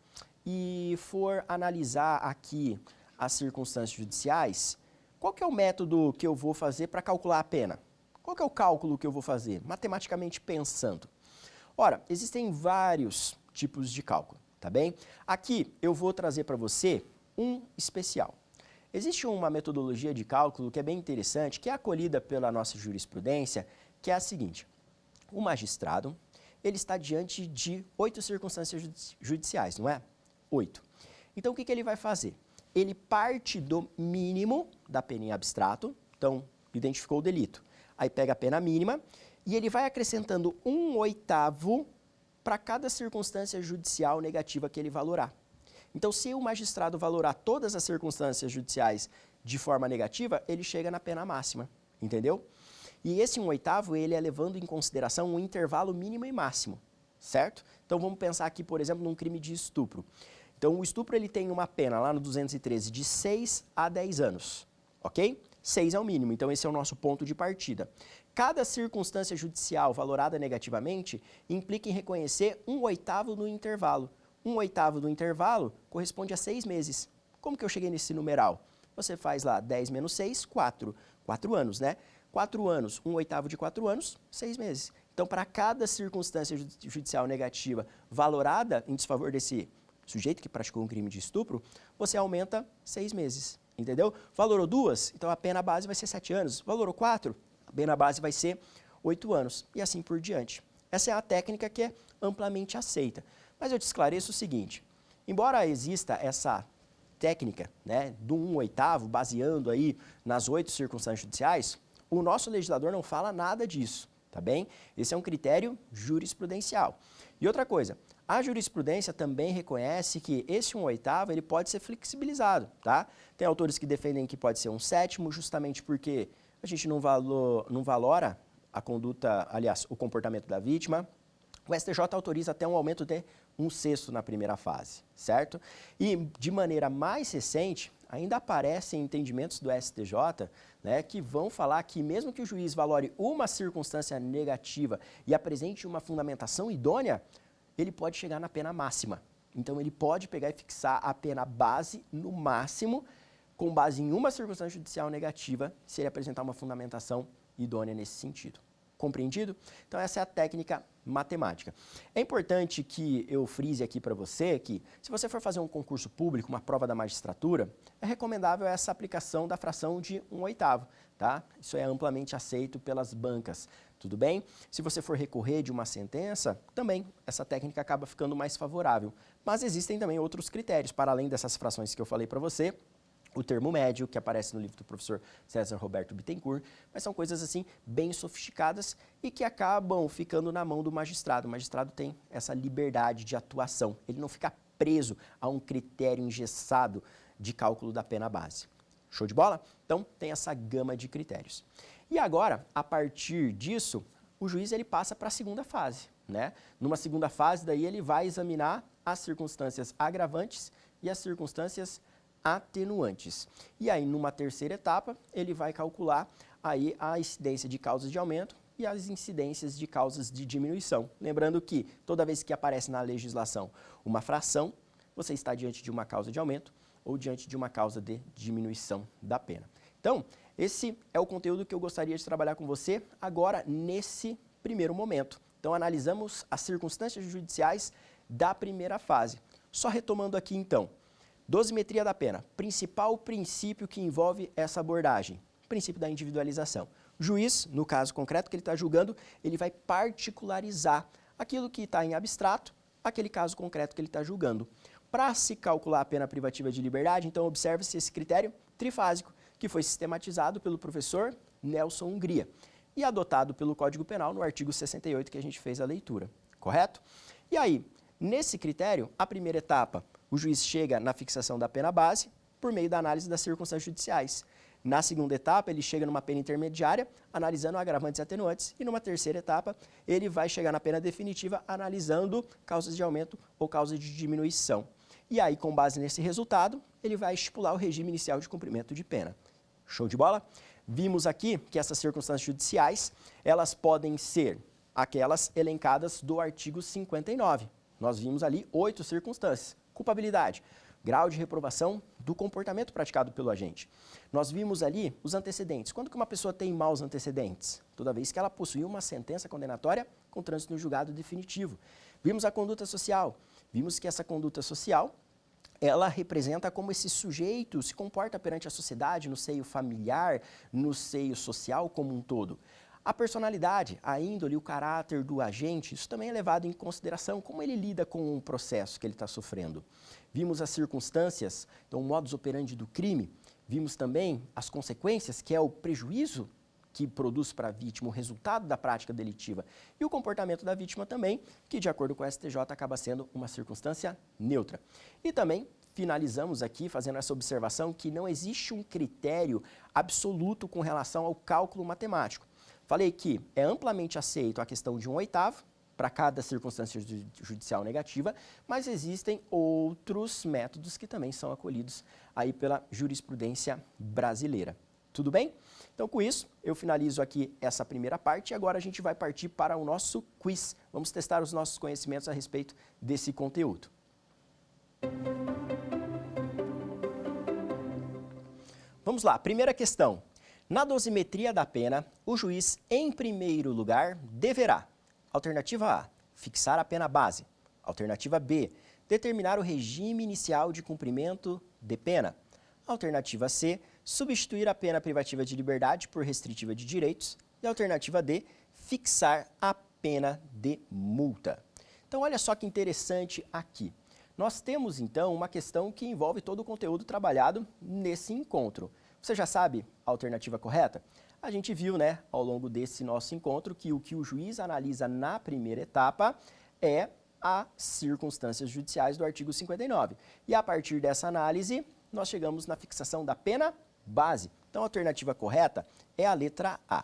e for analisar aqui as circunstâncias judiciais, qual que é o método que eu vou fazer para calcular a pena? Qual que é o cálculo que eu vou fazer, matematicamente pensando? Ora, existem vários tipos de cálculo, tá bem? Aqui eu vou trazer para você um especial. Existe uma metodologia de cálculo que é bem interessante, que é acolhida pela nossa jurisprudência, que é a seguinte: o magistrado, ele está diante de 8 circunstâncias judiciais, não é? 8. Então, o que ele vai fazer? Ele parte do mínimo da pena em abstrato, então, identificou o delito. Aí pega a pena mínima e ele vai acrescentando 1/8 para cada circunstância judicial negativa que ele valorar. Então, se o magistrado valorar todas as circunstâncias judiciais de forma negativa, ele chega na pena máxima, entendeu? E esse 1/8, ele é levando em consideração um intervalo mínimo e máximo, certo? Então, vamos pensar aqui, por exemplo, num crime de estupro. Então, o estupro ele tem uma pena lá no 213 de 6 a 10 anos, ok? 6 é o mínimo, então esse é o nosso ponto de partida. Cada circunstância judicial valorada negativamente implica em reconhecer 1/8 no intervalo. 1/8 do intervalo corresponde a 6 meses. Como que eu cheguei nesse numeral? Você faz lá 10 menos 6, 4. 4 anos, né? 4 anos, 1/8 de 4 anos, 6 meses. Então, para cada circunstância judicial negativa valorada em desfavor desse sujeito que praticou um crime de estupro, você aumenta 6 meses, entendeu? Valorou 2, então a pena base vai ser 7 anos. Valorou 4, a pena base vai ser 8 anos, e assim por diante. Essa é a técnica que é amplamente aceita. Mas eu te esclareço o seguinte, embora exista essa técnica, né, do 1/8, baseando aí nas 8 circunstâncias judiciais, o nosso legislador não fala nada disso, tá bem? Esse é um critério jurisprudencial. E outra coisa, a jurisprudência também reconhece que esse 1/8 ele pode ser flexibilizado, tá? Tem autores que defendem que pode ser 1/7, justamente porque a gente não valora a conduta, aliás, o comportamento da vítima. O STJ autoriza até um aumento de 1/6 na primeira fase, certo? E de maneira mais recente, ainda aparecem entendimentos do STJ, né, que vão falar que mesmo que o juiz valore uma circunstância negativa e apresente uma fundamentação idônea, ele pode chegar na pena máxima. Então, ele pode pegar e fixar a pena base no máximo, com base em uma circunstância judicial negativa, se ele apresentar uma fundamentação idônea nesse sentido. Compreendido? Então, essa é a técnica matemática. É importante que eu frise aqui para você que, se você for fazer um concurso público, uma prova da magistratura, é recomendável essa aplicação da fração de 1/8, tá? Isso é amplamente aceito pelas bancas, tudo bem? Se você for recorrer de uma sentença, também essa técnica acaba ficando mais favorável. Mas existem também outros critérios, para além dessas frações que eu falei para você, o termo médio, que aparece no livro do professor César Roberto Bittencourt, mas são coisas assim bem sofisticadas e que acabam ficando na mão do magistrado. O magistrado tem essa liberdade de atuação, ele não fica preso a um critério engessado de cálculo da pena base. Show de bola? Então, tem essa gama de critérios. E agora, a partir disso, o juiz ele passa para a segunda fase, né? Numa segunda fase, daí ele vai examinar as circunstâncias agravantes e as circunstâncias atenuantes. E aí, numa terceira etapa, ele vai calcular aí a incidência de causas de aumento e as incidências de causas de diminuição. Lembrando que toda vez que aparece na legislação uma fração, você está diante de uma causa de aumento ou diante de uma causa de diminuição da pena. Então, esse é o conteúdo que eu gostaria de trabalhar com você agora nesse primeiro momento. Então, analisamos as circunstâncias judiciais da primeira fase. Só retomando aqui então, dosimetria da pena, principal princípio que envolve essa abordagem, princípio da individualização. O juiz, no caso concreto que ele está julgando, ele vai particularizar aquilo que está em abstrato, aquele caso concreto que ele está julgando. Para se calcular a pena privativa de liberdade, então observe-se esse critério trifásico, que foi sistematizado pelo professor Nelson Hungria e adotado pelo Código Penal no artigo 68 que a gente fez a leitura, correto? E aí, nesse critério, a primeira etapa, o juiz chega na fixação da pena base por meio da análise das circunstâncias judiciais. Na segunda etapa, ele chega numa pena intermediária, analisando agravantes e atenuantes, e numa terceira etapa, ele vai chegar na pena definitiva, analisando causas de aumento ou causas de diminuição. E aí, com base nesse resultado, ele vai estipular o regime inicial de cumprimento de pena. Show de bola? Vimos aqui que essas circunstâncias judiciais, elas podem ser aquelas elencadas do artigo 59. Nós vimos ali 8 circunstâncias. Culpabilidade, grau de reprovação do comportamento praticado pelo agente. Nós vimos ali os antecedentes. Quando que uma pessoa tem maus antecedentes? Toda vez que ela possuiu uma sentença condenatória com trânsito no julgado definitivo. Vimos a conduta social. Vimos que essa conduta social, ela representa como esse sujeito se comporta perante a sociedade, no seio familiar, no seio social como um todo. A personalidade, a índole, o caráter do agente, isso também é levado em consideração, como ele lida com o processo que ele está sofrendo. Vimos as circunstâncias, então o modus operandi do crime, vimos também as consequências, que é o prejuízo que produz para a vítima o resultado da prática delitiva, e o comportamento da vítima também, que de acordo com o STJ acaba sendo uma circunstância neutra. E também finalizamos aqui fazendo essa observação que não existe um critério absoluto com relação ao cálculo matemático. Falei que é amplamente aceito a questão de 1/8 para cada circunstância judicial negativa, mas existem outros métodos que também são acolhidos aí pela jurisprudência brasileira. Tudo bem? Então, com isso, eu finalizo aqui essa primeira parte e agora a gente vai partir para o nosso quiz. Vamos testar os nossos conhecimentos a respeito desse conteúdo. Vamos lá, primeira questão. Na dosimetria da pena, o juiz, em primeiro lugar, deverá: alternativa A, fixar a pena base. Alternativa B, determinar o regime inicial de cumprimento de pena. Alternativa C, substituir a pena privativa de liberdade por restritiva de direitos. E alternativa D, fixar a pena de multa. Então, olha só que interessante aqui. Nós temos, então, uma questão que envolve todo o conteúdo trabalhado nesse encontro. Você já sabe a alternativa correta? A gente viu, né, ao longo desse nosso encontro, que o juiz analisa na primeira etapa é as circunstâncias judiciais do artigo 59. E a partir dessa análise, nós chegamos na fixação da pena base. Então, a alternativa correta é a letra A.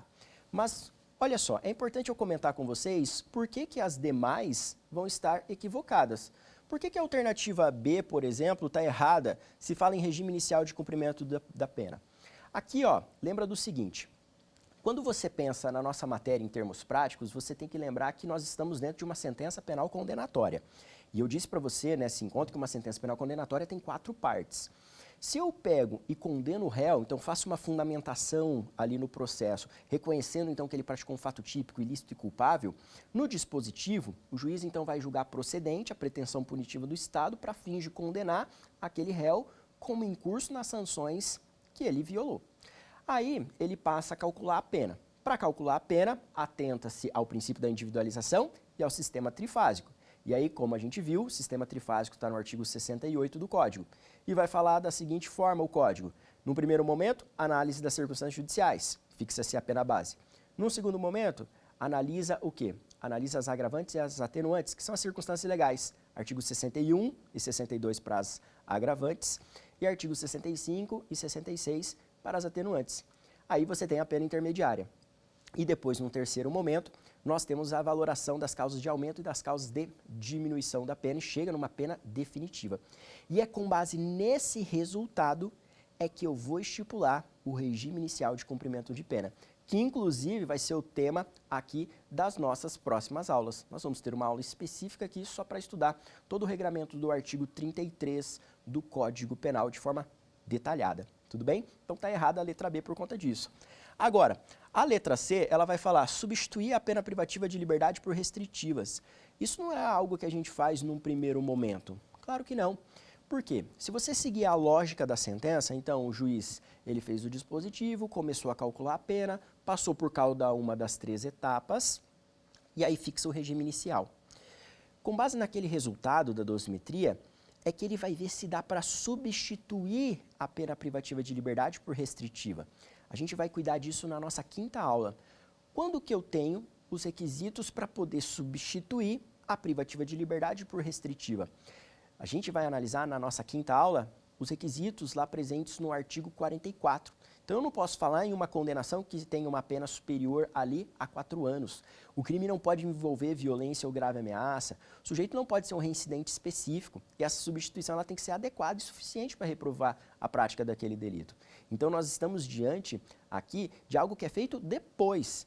Mas, olha só, é importante eu comentar com vocês por que as demais vão estar equivocadas. Por que a alternativa B, por exemplo, está errada se fala em regime inicial de cumprimento da pena? Aqui, ó, lembra do seguinte. Quando você pensa na nossa matéria em termos práticos, você tem que lembrar que nós estamos dentro de uma sentença penal condenatória. E eu disse para você nesse encontro que uma sentença penal condenatória tem 4 partes. Se eu pego e condeno o réu, então faço uma fundamentação ali no processo, reconhecendo então que ele praticou um fato típico, ilícito e culpável, no dispositivo, o juiz então vai julgar procedente a pretensão punitiva do Estado para fins de condenar aquele réu como incurso nas sanções que ele violou. Aí ele passa a calcular a pena. Para calcular a pena, atenta-se ao princípio da individualização e ao sistema trifásico. E aí, como a gente viu, o sistema trifásico está no artigo 68 do Código. E vai falar da seguinte forma o Código. No primeiro momento, análise das circunstâncias judiciais. Fixa-se a pena base. Num segundo momento, analisa o quê? Analisa as agravantes e as atenuantes, que são as circunstâncias legais. Artigo 61 e 62 para as agravantes e artigo 65 e 66 para as atenuantes. Aí você tem a pena intermediária. E depois, num terceiro momento, nós temos a valoração das causas de aumento e das causas de diminuição da pena e chega numa pena definitiva. E é com base nesse resultado é que eu vou estipular o regime inicial de cumprimento de pena, que inclusive vai ser o tema aqui das nossas próximas aulas. Nós vamos ter uma aula específica aqui só para estudar todo o regramento do artigo 33 do Código Penal de forma detalhada. Tudo bem? Então está errada a letra B por conta disso. Agora, a letra C, ela vai falar substituir a pena privativa de liberdade por restritivas. Isso não é algo que a gente faz num primeiro momento. Claro que não. Por quê? Se você seguir a lógica da sentença, então o juiz ele fez o dispositivo, começou a calcular a pena, passou por cada uma das 3 etapas e aí fixa o regime inicial. Com base naquele resultado da dosimetria, é que ele vai ver se dá para substituir a pena privativa de liberdade por restritiva. A gente vai cuidar disso na nossa 5ª aula. Quando que eu tenho os requisitos para poder substituir a privativa de liberdade por restritiva? A gente vai analisar na nossa 5ª aula os requisitos lá presentes no artigo 44. Então, eu não posso falar em uma condenação que tenha uma pena superior ali a 4 anos. O crime não pode envolver violência ou grave ameaça. O sujeito não pode ser um reincidente específico. E essa substituição ela tem que ser adequada e suficiente para reprovar a prática daquele delito. Então, nós estamos diante aqui de algo que é feito depois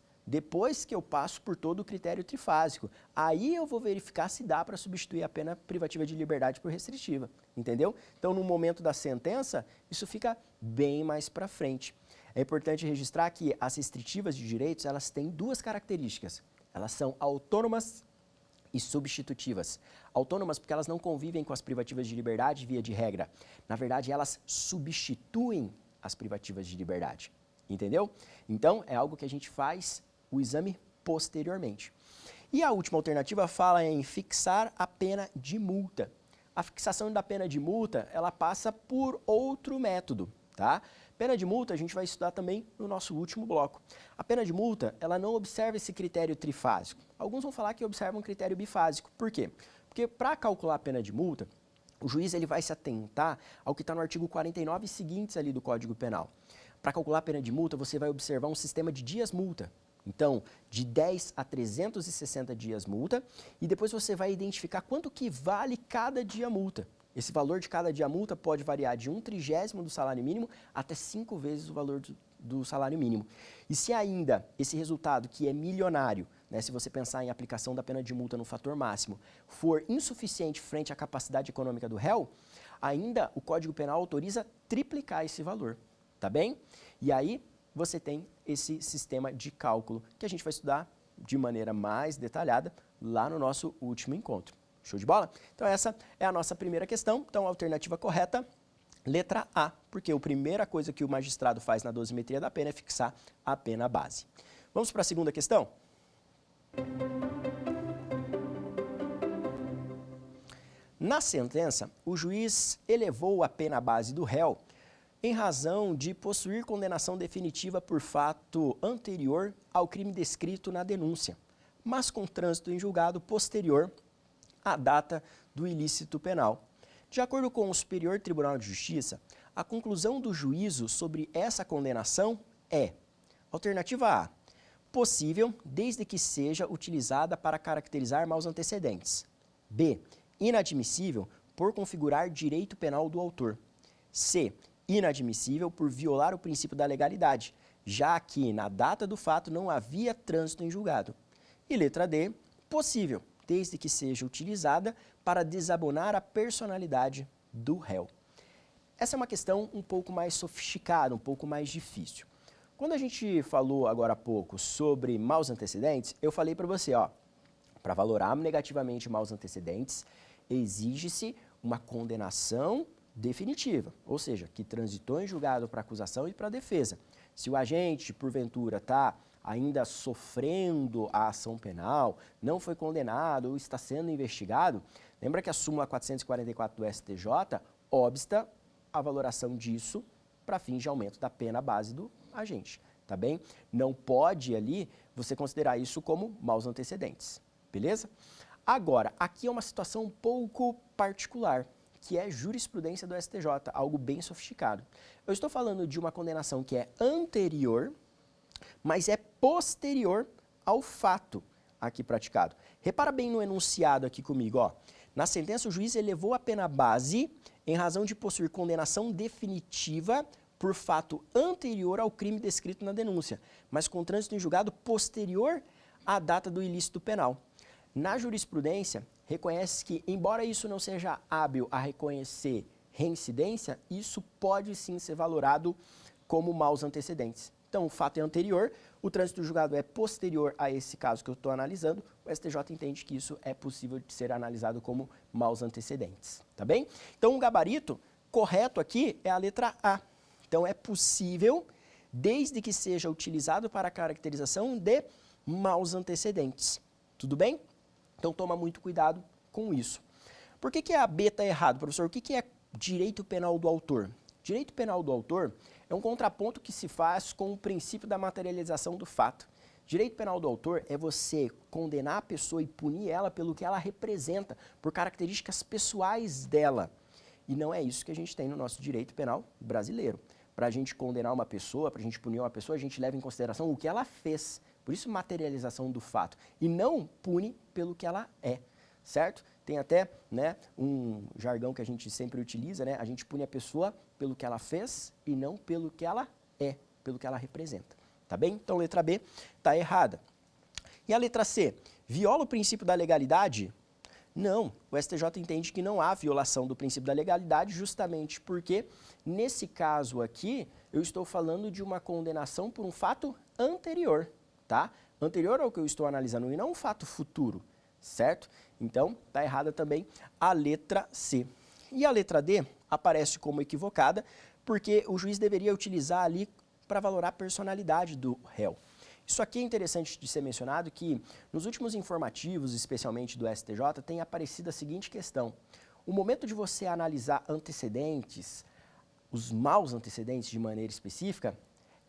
que eu passo por todo o critério trifásico. Aí eu vou verificar se dá para substituir a pena privativa de liberdade por restritiva, entendeu? Então, no momento da sentença, isso fica bem mais para frente. É importante registrar que as restritivas de direitos, elas têm 2 características. Elas são autônomas e substitutivas. Autônomas porque elas não convivem com as privativas de liberdade via de regra. Na verdade, elas substituem as privativas de liberdade, entendeu? Então, é algo que a gente faz o exame posteriormente. E a última alternativa fala em fixar a pena de multa. A fixação da pena de multa, ela passa por outro método, tá? Pena de multa a gente vai estudar também no nosso último bloco. A pena de multa, ela não observa esse critério trifásico. Alguns vão falar que observa um critério bifásico. Por quê? Porque para calcular a pena de multa, o juiz ele vai se atentar ao que está no artigo 49 e seguintes ali do Código Penal. Para calcular a pena de multa, você vai observar um sistema de dias-multa. Então, de 10 a 360 dias multa, e depois você vai identificar quanto que vale cada dia multa. Esse valor de cada dia multa pode variar de 1/30 do salário mínimo até 5 vezes o valor do salário mínimo. E se ainda esse resultado, que é milionário, né, se você pensar em aplicação da pena de multa no fator máximo, for insuficiente frente à capacidade econômica do réu, ainda o Código Penal autoriza triplicar esse valor, tá bem? E aí você tem esse sistema de cálculo que a gente vai estudar de maneira mais detalhada lá no nosso último encontro. Show de bola? Então essa é a nossa primeira questão. Então a alternativa correta, letra A, porque a primeira coisa que o magistrado faz na dosimetria da pena é fixar a pena base. Vamos para a segunda questão? Na sentença, o juiz elevou a pena base do réu em razão de possuir condenação definitiva por fato anterior ao crime descrito na denúncia, mas com trânsito em julgado posterior à data do ilícito penal. De acordo com o Superior Tribunal de Justiça, a conclusão do juízo sobre essa condenação é: alternativa A, possível desde que seja utilizada para caracterizar maus antecedentes. B, inadmissível por configurar direito penal do autor. C, inadmissível por violar o princípio da legalidade, já que na data do fato não havia trânsito em julgado. E letra D, possível, desde que seja utilizada para desabonar a personalidade do réu. Essa é uma questão um pouco mais sofisticada, um pouco mais difícil. Quando a gente falou agora há pouco sobre maus antecedentes, eu falei para você, ó, para valorar negativamente maus antecedentes, exige-se uma condenação definitiva, ou seja, que transitou em julgado para acusação e para defesa. Se o agente, porventura, está ainda sofrendo a ação penal, não foi condenado ou está sendo investigado, lembra que a súmula 444 do STJ obsta a valoração disso para fins de aumento da pena base do agente, tá bem? Não pode ali você considerar isso como maus antecedentes, beleza? Agora, aqui é uma situação um pouco particular, que é jurisprudência do STJ, algo bem sofisticado. Eu estou falando de uma condenação que é anterior, mas é posterior ao fato aqui praticado. Repara bem no enunciado aqui comigo, ó. Na sentença, o juiz elevou a pena base em razão de possuir condenação definitiva por fato anterior ao crime descrito na denúncia, mas com trânsito em julgado posterior à data do ilícito penal. Na jurisprudência, reconhece que, embora isso não seja hábil a reconhecer reincidência, isso pode sim ser valorado como maus antecedentes. Então, o fato é anterior, o trânsito do julgado é posterior a esse caso que eu estou analisando, o STJ entende que isso é possível de ser analisado como maus antecedentes, tá bem? Então, o gabarito correto aqui é a letra A. Então, é possível, desde que seja utilizado para a caracterização de maus antecedentes, tudo bem? Então, toma muito cuidado com isso. Por que a B está errado, professor? O que é direito penal do autor? Direito penal do autor é um contraponto que se faz com o princípio da materialização do fato. Direito penal do autor é você condenar a pessoa e punir ela pelo que ela representa, por características pessoais dela. E não é isso que a gente tem no nosso direito penal brasileiro. Para a gente condenar uma pessoa, para a gente punir uma pessoa, a gente leva em consideração o que ela fez. Por isso, materialização do fato. E não pune pelo que ela é, certo? Tem até, né, um jargão que a gente sempre utiliza, né? A gente pune a pessoa pelo que ela fez e não pelo que ela é, pelo que ela representa. Tá bem? Então, letra B está errada. E a letra C? Viola o princípio da legalidade? Não. O STJ entende que não há violação do princípio da legalidade, justamente porque, nesse caso aqui, eu estou falando de uma condenação por um fato anterior, tá? Anterior ao que eu estou analisando e não um fato futuro, certo? Então, está errada também a letra C. E a letra D aparece como equivocada, porque o juiz deveria utilizar ali para valorar a personalidade do réu. Isso aqui é interessante de ser mencionado que, nos últimos informativos, especialmente do STJ, tem aparecido a seguinte questão. O momento de você analisar antecedentes, os maus antecedentes de maneira específica,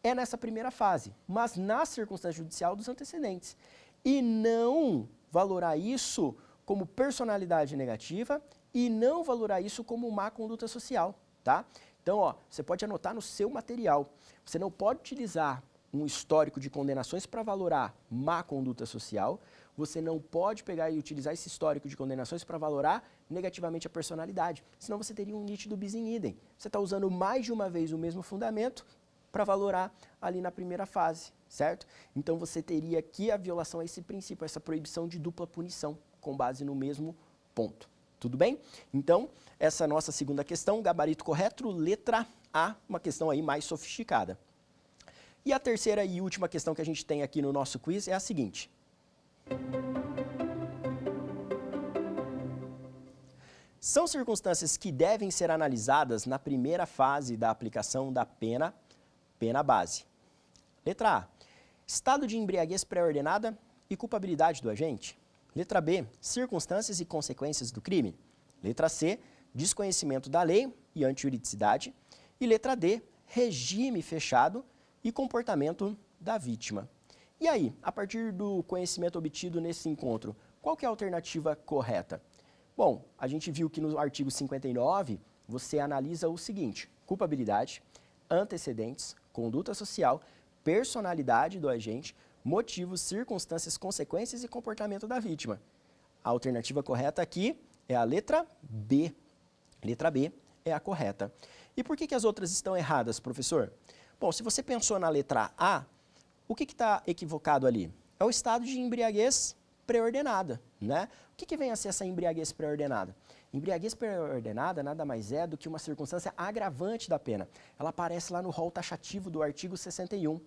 é nessa primeira fase, mas na circunstância judicial dos antecedentes. E não valorar isso como personalidade negativa e não valorar isso como má conduta social, tá? Então, ó, você pode anotar no seu material. Você não pode utilizar um histórico de condenações para valorar má conduta social. Você não pode pegar e utilizar esse histórico de condenações para valorar negativamente a personalidade. Senão você teria um nítido bis in idem. Você está usando mais de uma vez o mesmo fundamento para valorar ali na primeira fase, certo? Então você teria aqui a violação a esse princípio, essa proibição de dupla punição, com base no mesmo ponto. Tudo bem? Então, essa é a nossa segunda questão, gabarito correto, letra A, uma questão aí mais sofisticada. E a terceira e última questão que a gente tem aqui no nosso quiz é a seguinte. São circunstâncias que devem ser analisadas na primeira fase da aplicação da pena base. Letra A, estado de embriaguez pré-ordenada e culpabilidade do agente. Letra B, circunstâncias e consequências do crime. Letra C, desconhecimento da lei e antijuridicidade. E letra D, regime fechado e comportamento da vítima. E aí, a partir do conhecimento obtido nesse encontro, qual que é a alternativa correta? Bom, a gente viu que no artigo 59, você analisa o seguinte: culpabilidade, antecedentes, conduta social, personalidade do agente, motivos, circunstâncias, consequências e comportamento da vítima. A alternativa correta aqui é a letra B. Letra B é a correta. E por que as outras estão erradas, professor? Bom, se você pensou na letra A, o que está equivocado ali? É o estado de embriaguez pré-ordenada, né? O que vem a ser essa embriaguez pré-ordenada? Embriaguez pré-ordenada nada mais é do que uma circunstância agravante da pena. Ela aparece lá no rol taxativo do artigo 61.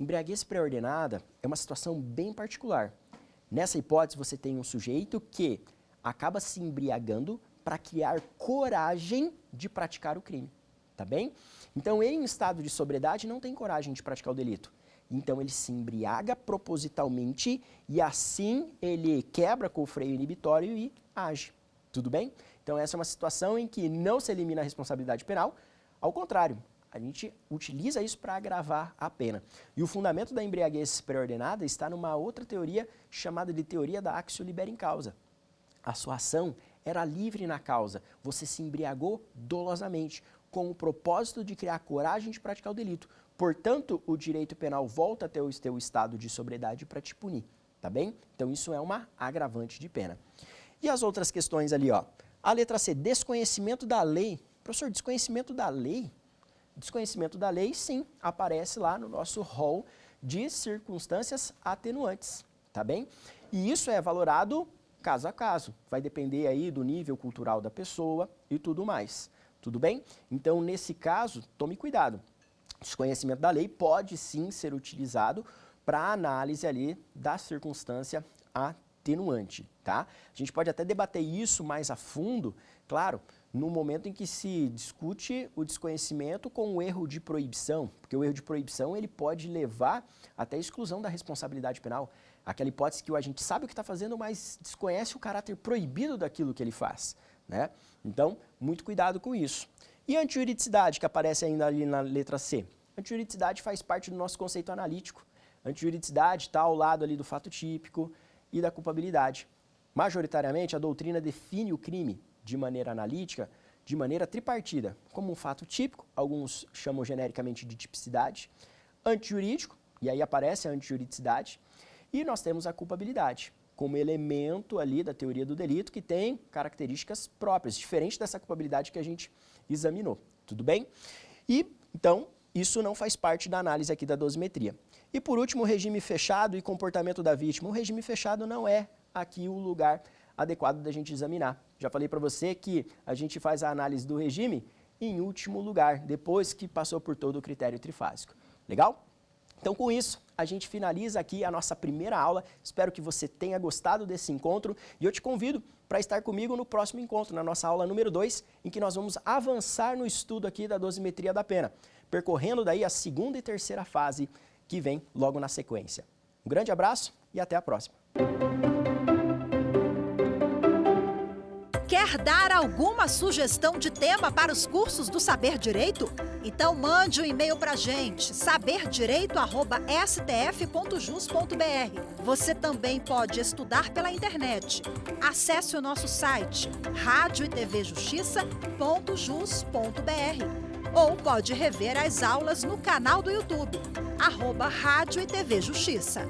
Embriaguez pré-ordenada é uma situação bem particular. Nessa hipótese, você tem um sujeito que acaba se embriagando para criar coragem de praticar o crime, tá bem? Então, ele em estado de sobriedade não tem coragem de praticar o delito. Então, ele se embriaga propositalmente e assim ele quebra com o freio inibitório e age, tudo bem? Então, essa é uma situação em que não se elimina a responsabilidade penal, ao contrário, a gente utiliza isso para agravar a pena. E o fundamento da embriaguez pré-ordenada está numa outra teoria chamada de teoria da actio libera in causa. A sua ação era livre na causa, você se embriagou dolosamente, com o propósito de criar coragem de praticar o delito. Portanto, o direito penal volta a ter o teu estado de sobriedade para te punir, tá bem? Então, isso é uma agravante de pena. E as outras questões ali, ó. A letra C, desconhecimento da lei. Professor, desconhecimento da lei? Desconhecimento da lei, sim, aparece lá no nosso rol de circunstâncias atenuantes, tá bem? E isso é valorado caso a caso, vai depender aí do nível cultural da pessoa e tudo mais, tudo bem? Então, nesse caso, tome cuidado. Desconhecimento da lei pode sim ser utilizado para análise ali da circunstância atenuante, tá? A gente pode até debater isso mais a fundo, claro, no momento em que se discute o desconhecimento com o erro de proibição, porque o erro de proibição ele pode levar até a exclusão da responsabilidade penal. Aquela hipótese que o agente sabe o que está fazendo, mas desconhece o caráter proibido daquilo que ele faz, né? Então, muito cuidado com isso. E a antijuridicidade, que aparece ainda ali na letra C? A antijuridicidade faz parte do nosso conceito analítico. A antijuridicidade está ao lado ali do fato típico e da culpabilidade. Majoritariamente, a doutrina define o crime de maneira analítica, de maneira tripartida, como um fato típico, alguns chamam genericamente de tipicidade, antijurídico, e aí aparece a antijuridicidade, e nós temos a culpabilidade, como elemento ali da teoria do delito que tem características próprias, diferente dessa culpabilidade que a gente examinou, tudo bem? E, então, isso não faz parte da análise aqui da dosimetria. E por último, o regime fechado e comportamento da vítima. O regime fechado não é aqui o lugar adequado da gente examinar. Já falei para você que a gente faz a análise do regime em último lugar, depois que passou por todo o critério trifásico. Legal? Então, com isso, a gente finaliza aqui a nossa primeira aula. Espero que você tenha gostado desse encontro e eu te convido para estar comigo no próximo encontro, na nossa aula número 2, em que nós vamos avançar no estudo aqui da dosimetria da pena, percorrendo daí a segunda e terceira fase que vem logo na sequência. Um grande abraço e até a próxima. Quer dar alguma sugestão de tema para os cursos do Saber Direito? Então mande um e-mail para a gente, saberdireito@stf.jus.br. Você também pode estudar pela internet. Acesse o nosso site radioetvjustiça.jus.br ou pode rever as aulas no canal do YouTube, @Rádio e TV Justiça.